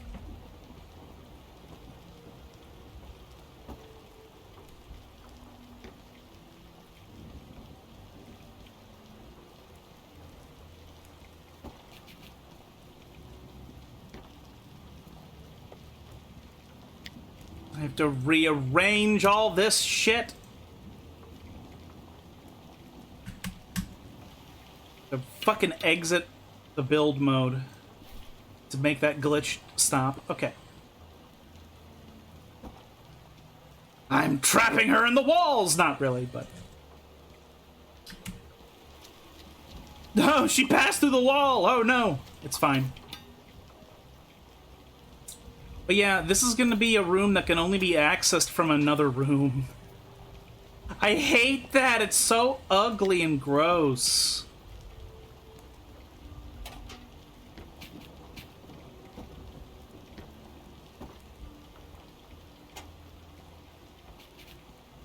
I have to rearrange all this shit. To fucking exit the build mode to make that glitch stop. Okay. I'm trapping her in the walls! Not really, but... No, she passed through the wall! Oh no! It's fine. But yeah, this is gonna be a room that can only be accessed from another room. I hate that! It's so ugly and gross.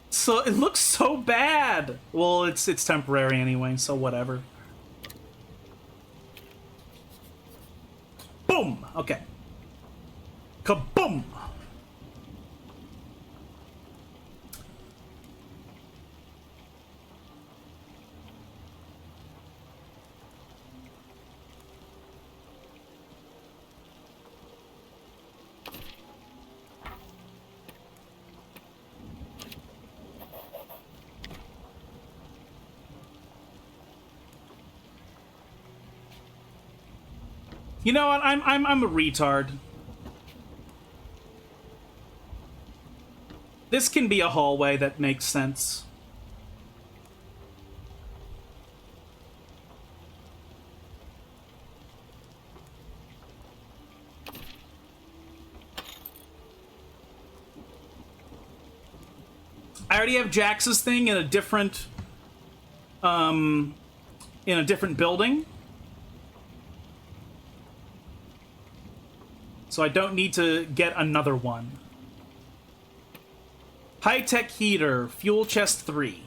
So it looks so bad! Well, it's temporary anyway, so whatever. Boom! Okay. Kaboom! You know what? I'm a retard. This can be a hallway that makes sense. I already have Jax's thing in a different building. So I don't need to get another one. High-tech heater, fuel chest 3.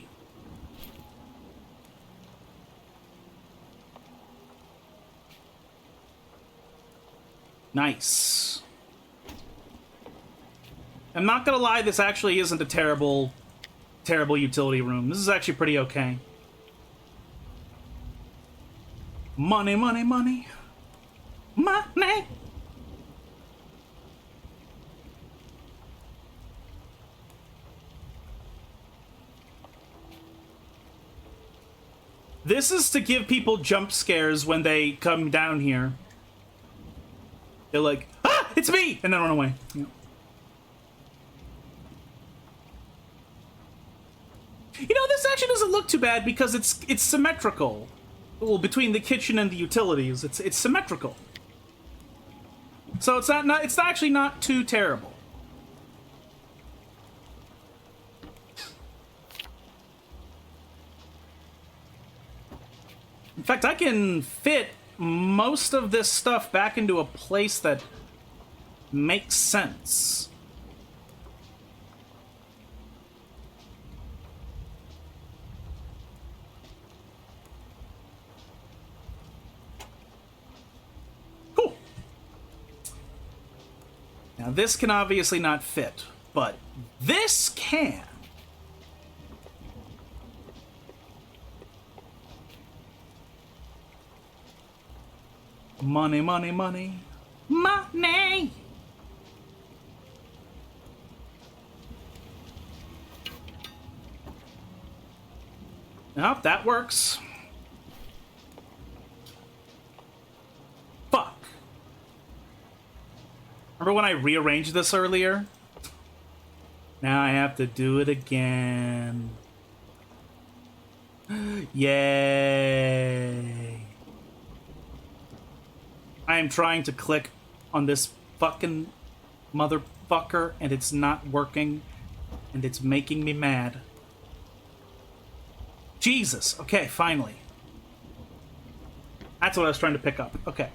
Nice. I'm not gonna lie, this actually isn't a terrible utility room. This is actually pretty okay. Money, money, money. Money! This is to give people jump scares when they come down here. They're like, ah, it's me! And then run away. Yeah. You know, this actually doesn't look too bad because it's symmetrical. Well, between the kitchen and the utilities, it's symmetrical. So it's it's actually not too terrible. In fact, I can fit most of this stuff back into a place that makes sense. Cool. Now, this can obviously not fit, but this can. Money, money, money. Money! Nope, that works. Fuck. Remember when I rearranged this earlier? Now I have to do it again. Yay. I am trying to click on this fucking motherfucker and it's not working and it's making me mad. Jesus. Okay, finally. That's what I was trying to pick up. Okay.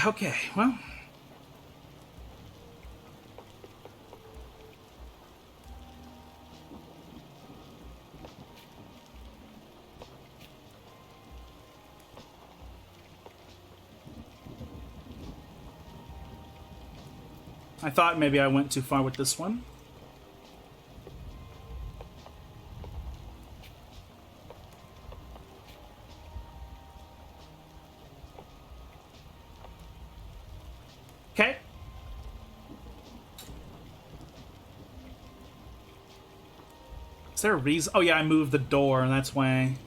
Okay, well. I thought maybe I went too far with this one. Okay. Is there a reason? Oh yeah, I moved the door, and that's why.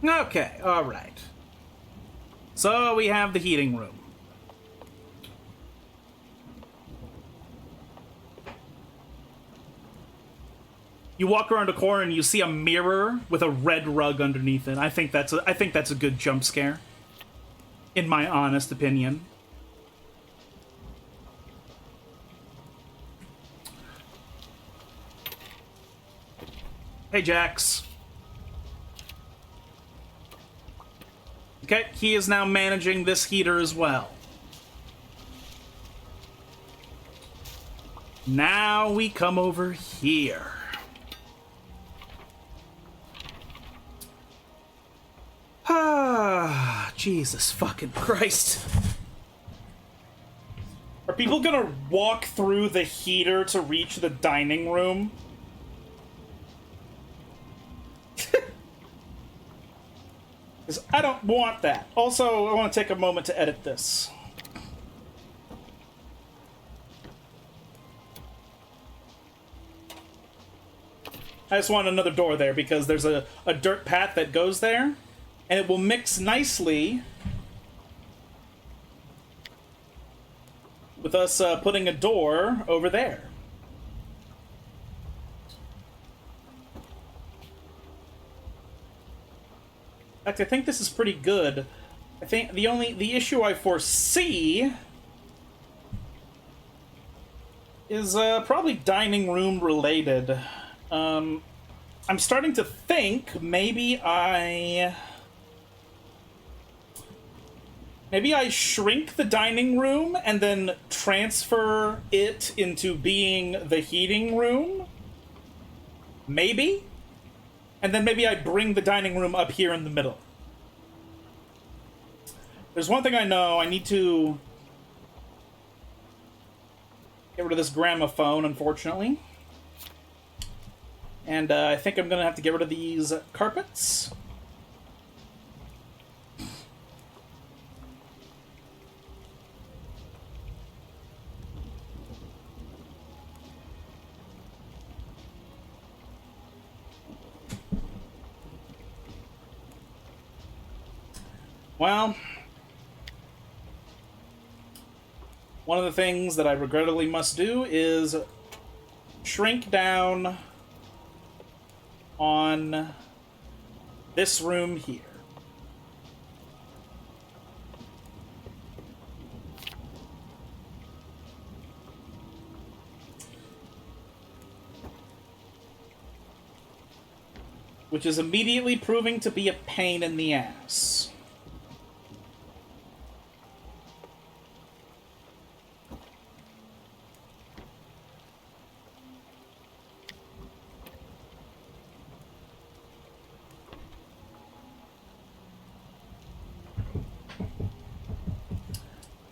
Okay, alright. So we have the heating room. You walk around a corner and you see a mirror with a red rug underneath it. I think that's a good jump scare. In my honest opinion. Hey, Jax. Okay, he is now managing this heater as well. Now we come over here. Ah, Jesus fucking Christ. Are people gonna walk through the heater to reach the dining room? Because I don't want that. Also, I want to take a moment to edit this. I just want another door there because there's a dirt path that goes there. And it will mix nicely with us putting a door over there. In fact, I think this is pretty good. I think the issue I foresee is probably dining room related. I'm starting to think maybe I shrink the dining room and then transfer it into being the heating room. Maybe. And then maybe I bring the dining room up here in the middle. There's one thing I know. I need to get rid of this gramophone, unfortunately. And I think I'm going to have to get rid of these carpets. Well, one of the things that I regrettably must do is shrink down on this room here. Which is immediately proving to be a pain in the ass.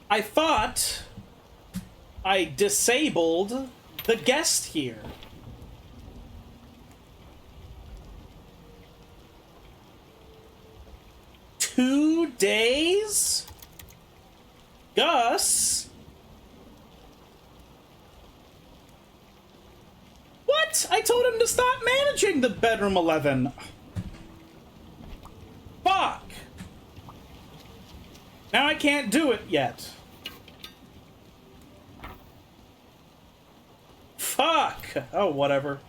I thought I disabled the guest here. Two days? Gus? What? I told him to stop managing the bedroom 11. Fuck. Now I can't do it yet. Fuck! Oh, whatever.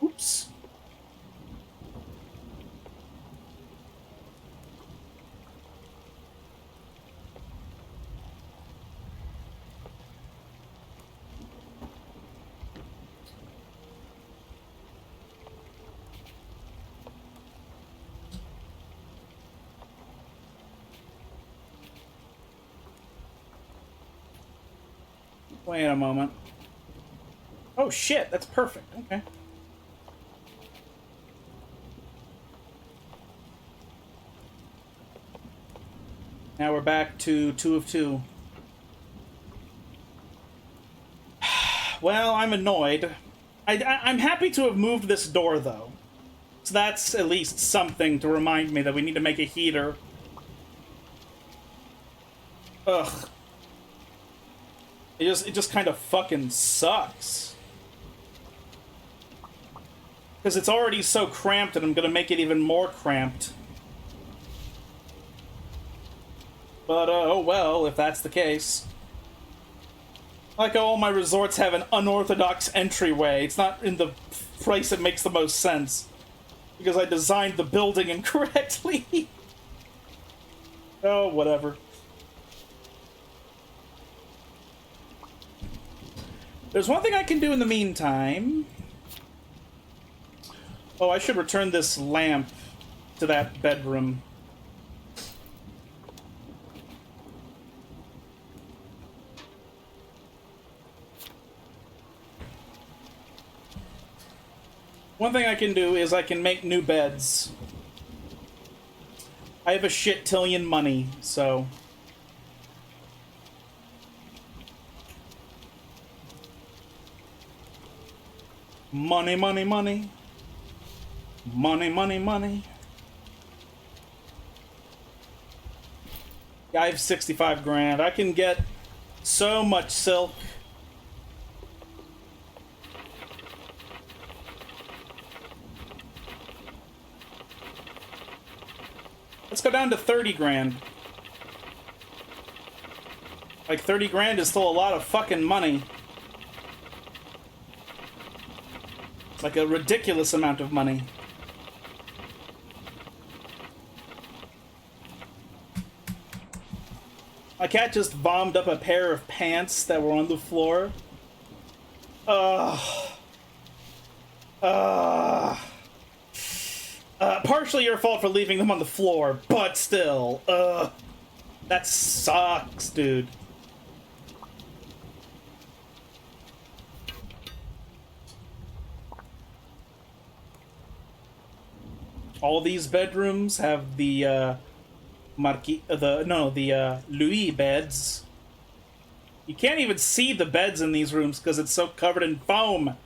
Oops. Wait a moment. Oh shit, that's perfect. Okay. Now we're back to 2 of 2. Well, I'm annoyed. I'm happy to have moved this door, though. So that's at least something to remind me that we need to make a heater. Ugh. It just kind of fucking sucks. Because it's already so cramped and I'm gonna make it even more cramped. But, oh well, if that's the case. Like how all my resorts have an unorthodox entryway. It's not in the place that makes the most sense. Because I designed the building incorrectly. Oh, whatever. There's one thing I can do in the meantime. Oh, I should return this lamp to that bedroom. One thing I can do is I can make new beds. I have a shit-tillion money, so... Money, money, money. Money, money, money. Yeah, I have 65 grand. I can get so much silk. Let's go down to 30 grand. Like, 30 grand is still a lot of fucking money. Like a ridiculous amount of money. My cat just vomited up a pair of pants that were on the floor. Partially your fault for leaving them on the floor, but still, that sucks, dude. All these bedrooms have the, Louis beds. You can't even see the beds in these rooms because it's so covered in foam.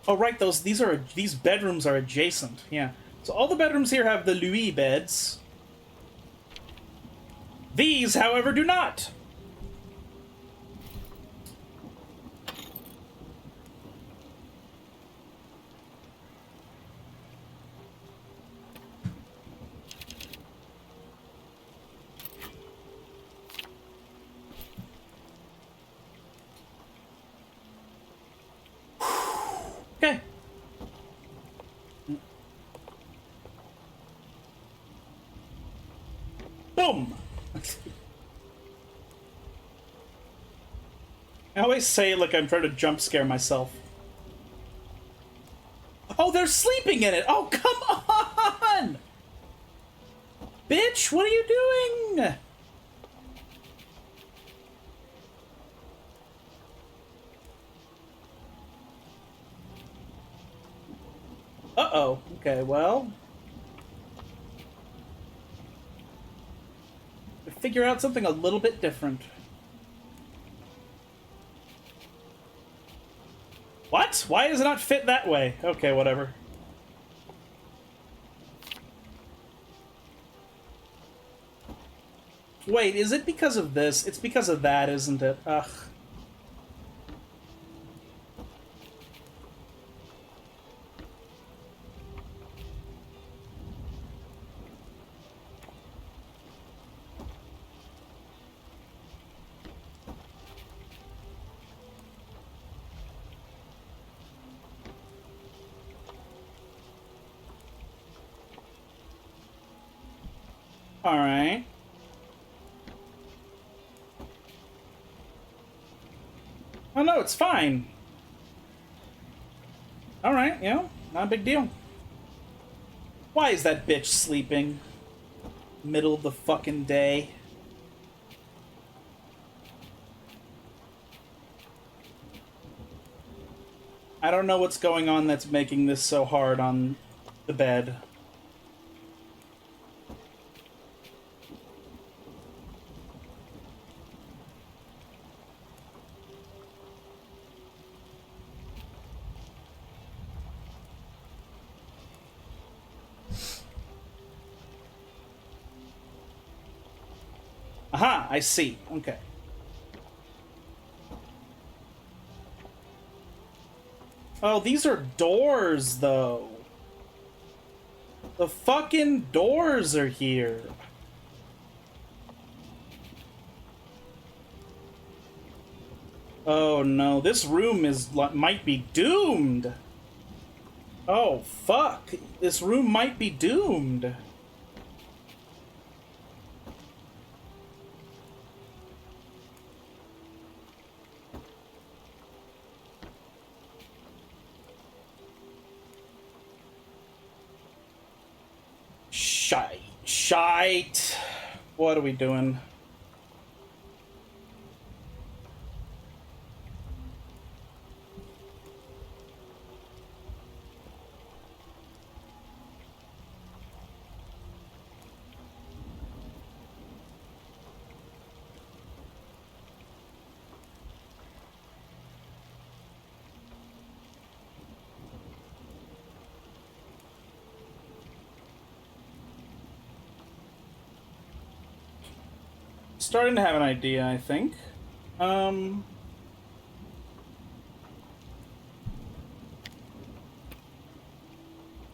Oh, right, these bedrooms are adjacent. Yeah. So all the bedrooms here have the Louis beds. These, however, do not. Okay. Boom! I always say it like I'm trying to jump scare myself. Oh, they're sleeping in it! Oh, come on! Bitch, what are you doing? Uh-oh. Okay, well... figure out something a little bit different. What? Why does it not fit that way? Okay, whatever. Wait, is it because of this? It's because of that, isn't it? Ugh. Alright. Oh no, it's fine. Alright, you know, not a big deal. Why is that bitch sleeping? Middle of the fucking day. I don't know what's going on that's making this so hard on the bed. Aha, I see. Okay. Oh, these are doors, though. The fucking doors are here. Oh no, this room might be doomed. Oh fuck, this room might be doomed. Shite. What are we doing? Starting to have an idea, I think.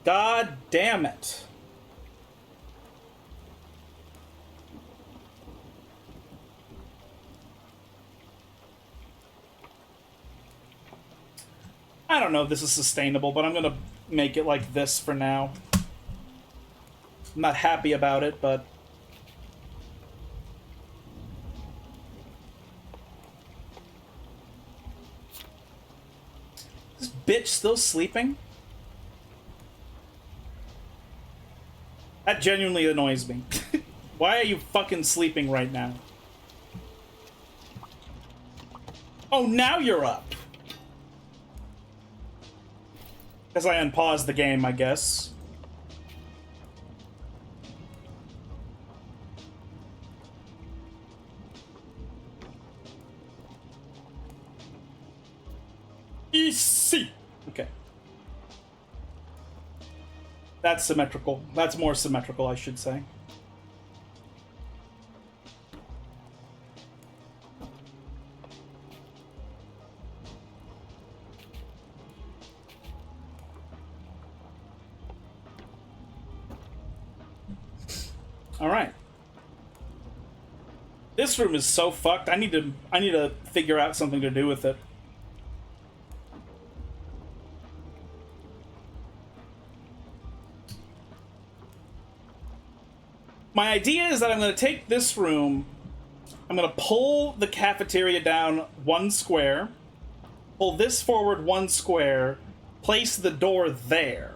God damn it. I don't know if this is sustainable, but I'm gonna make it like this for now. I'm not happy about it, but... Is this bitch still sleeping? That genuinely annoys me. Why are you fucking sleeping right now? Oh, now you're up! Because I unpaused the game, I guess. Easy! Okay. That's symmetrical. That's more symmetrical, I should say. Alright. This room is so fucked. I need to figure out something to do with it. My idea is that I'm going to take this room, I'm going to pull the cafeteria down 1 square, pull this forward 1 square, place the door there.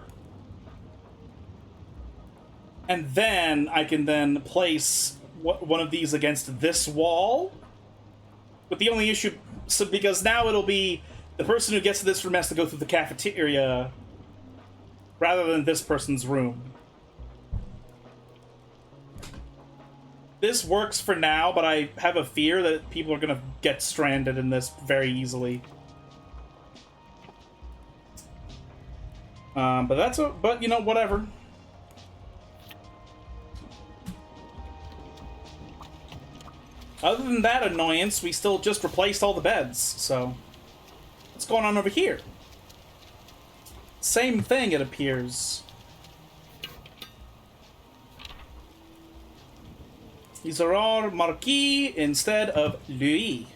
And then I can then place one of these against this wall. With the only issue, so because now it'll be the person who gets to this room has to go through the cafeteria rather than this person's room. This works for now, but I have a fear that people are gonna get stranded in this very easily. But you know, whatever. Other than that annoyance, we still just replaced all the beds, so... What's going on over here? Same thing, it appears. These are all Marquis instead of Louis.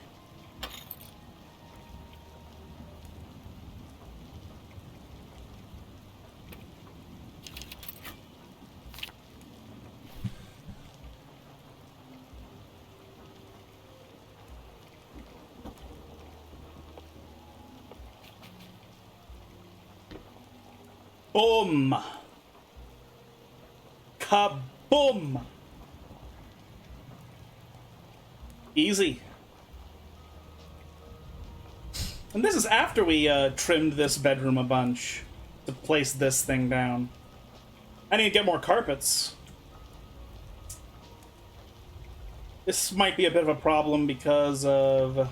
Boom! Kaboom! Easy. And this is after we trimmed this bedroom a bunch to place this thing down. I need to get more carpets. This might be a bit of a problem because of...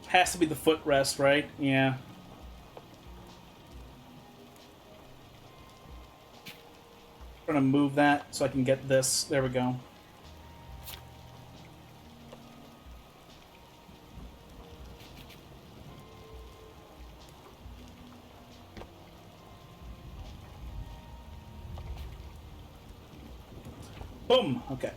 Has to be the footrest, right? Yeah. I'm gonna move that so I can get this. There we go. Boom. Okay.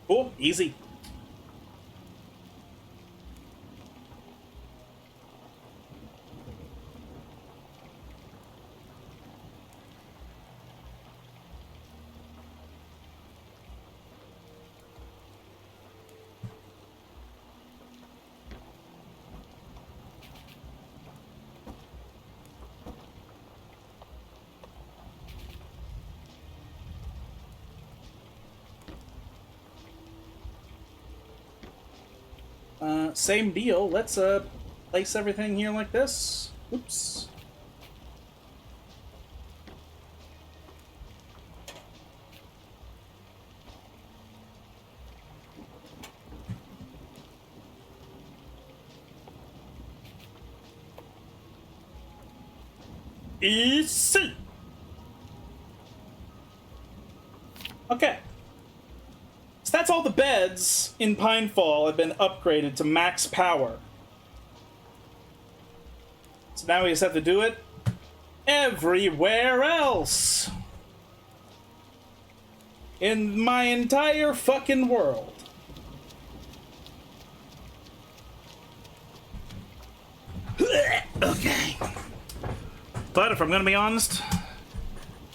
Cool, easy. Same deal. Let's place everything here like this. Oops. Easy. Okay. So that's all the beds in Pinefall have been upgraded to max power. So now we just have to do it everywhere else. In my entire fucking world. Okay. But if I'm gonna be honest,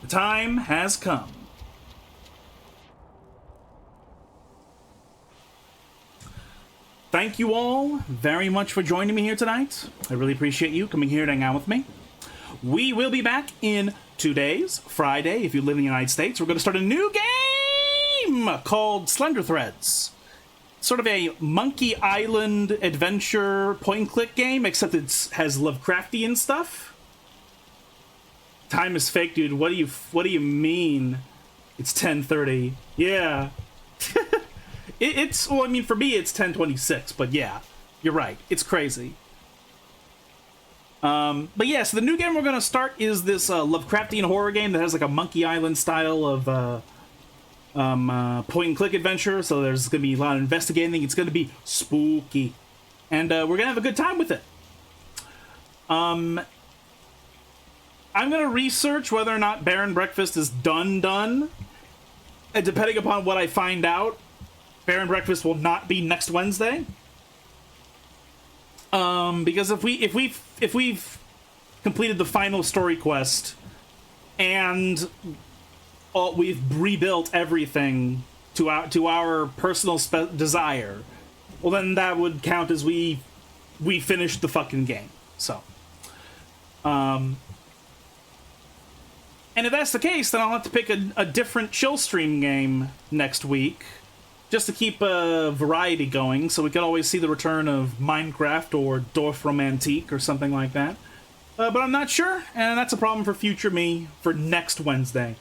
the time has come. Thank you all very much for joining me here tonight. I really appreciate you coming here to hang out with me. We will be back in 2 days, Friday, if you live in the United States. We're going to start a new game called Slender Threads. Sort of a Monkey Island adventure point-and-click game, except it has Lovecraftian stuff. Time is fake, dude. What do you mean? It's 10:30. Yeah. Well, I mean, for me, it's 10:26, but yeah, you're right. It's crazy. But yeah, so the new game we're going to start is this Lovecraftian horror game that has like a Monkey Island style of point-and-click adventure, so there's going to be a lot of investigating. It's going to be spooky. And we're going to have a good time with it. I'm going to research whether or not Bear and Breakfast is done. And depending upon what I find out, Bear and Breakfast will not be next Wednesday. Because if we've completed the final story quest and we've rebuilt everything to our personal desire, well then that would count as we finished the fucking game. So, and if that's the case, then I'll have to pick a different chill stream game next week, just to keep a variety going, so we could always see the return of Minecraft or Dorfromantik or something like that. But I'm not sure, and that's a problem for future me for next Wednesday.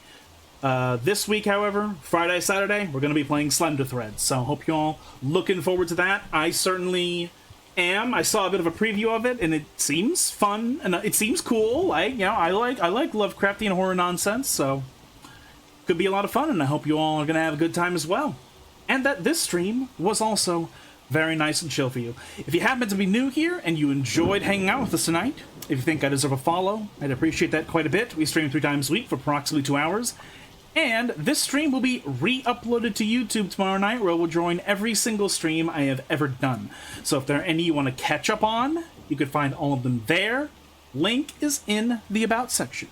This week, however, Friday, Saturday, we're going to be playing Slender Threads, so hope you all looking forward to that. I certainly am. I saw a bit of a preview of it, and it seems fun, and it seems cool. I like Lovecraftian horror nonsense, so could be a lot of fun, and I hope you all are going to have a good time as well. And that this stream was also very nice and chill for you. If you happen to be new here and you enjoyed hanging out with us tonight, if you think I deserve a follow, I'd appreciate that quite a bit. We stream 3 times a week for approximately 2 hours. And this stream will be re-uploaded to YouTube tomorrow night, where we'll join every single stream I have ever done. So if there are any you want to catch up on, you can find all of them there. Link is in the About section.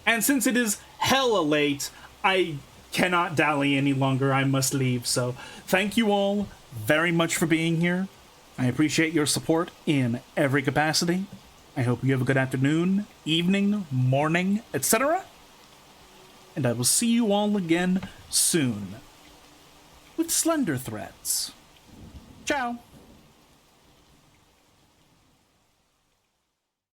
And since it is hella late, I cannot dally any longer. I must leave. So thank you all very much for being here. I appreciate your support in every capacity. I hope you have a good afternoon, evening, morning, etc. And I will see you all again soon with Slender Threads. Ciao.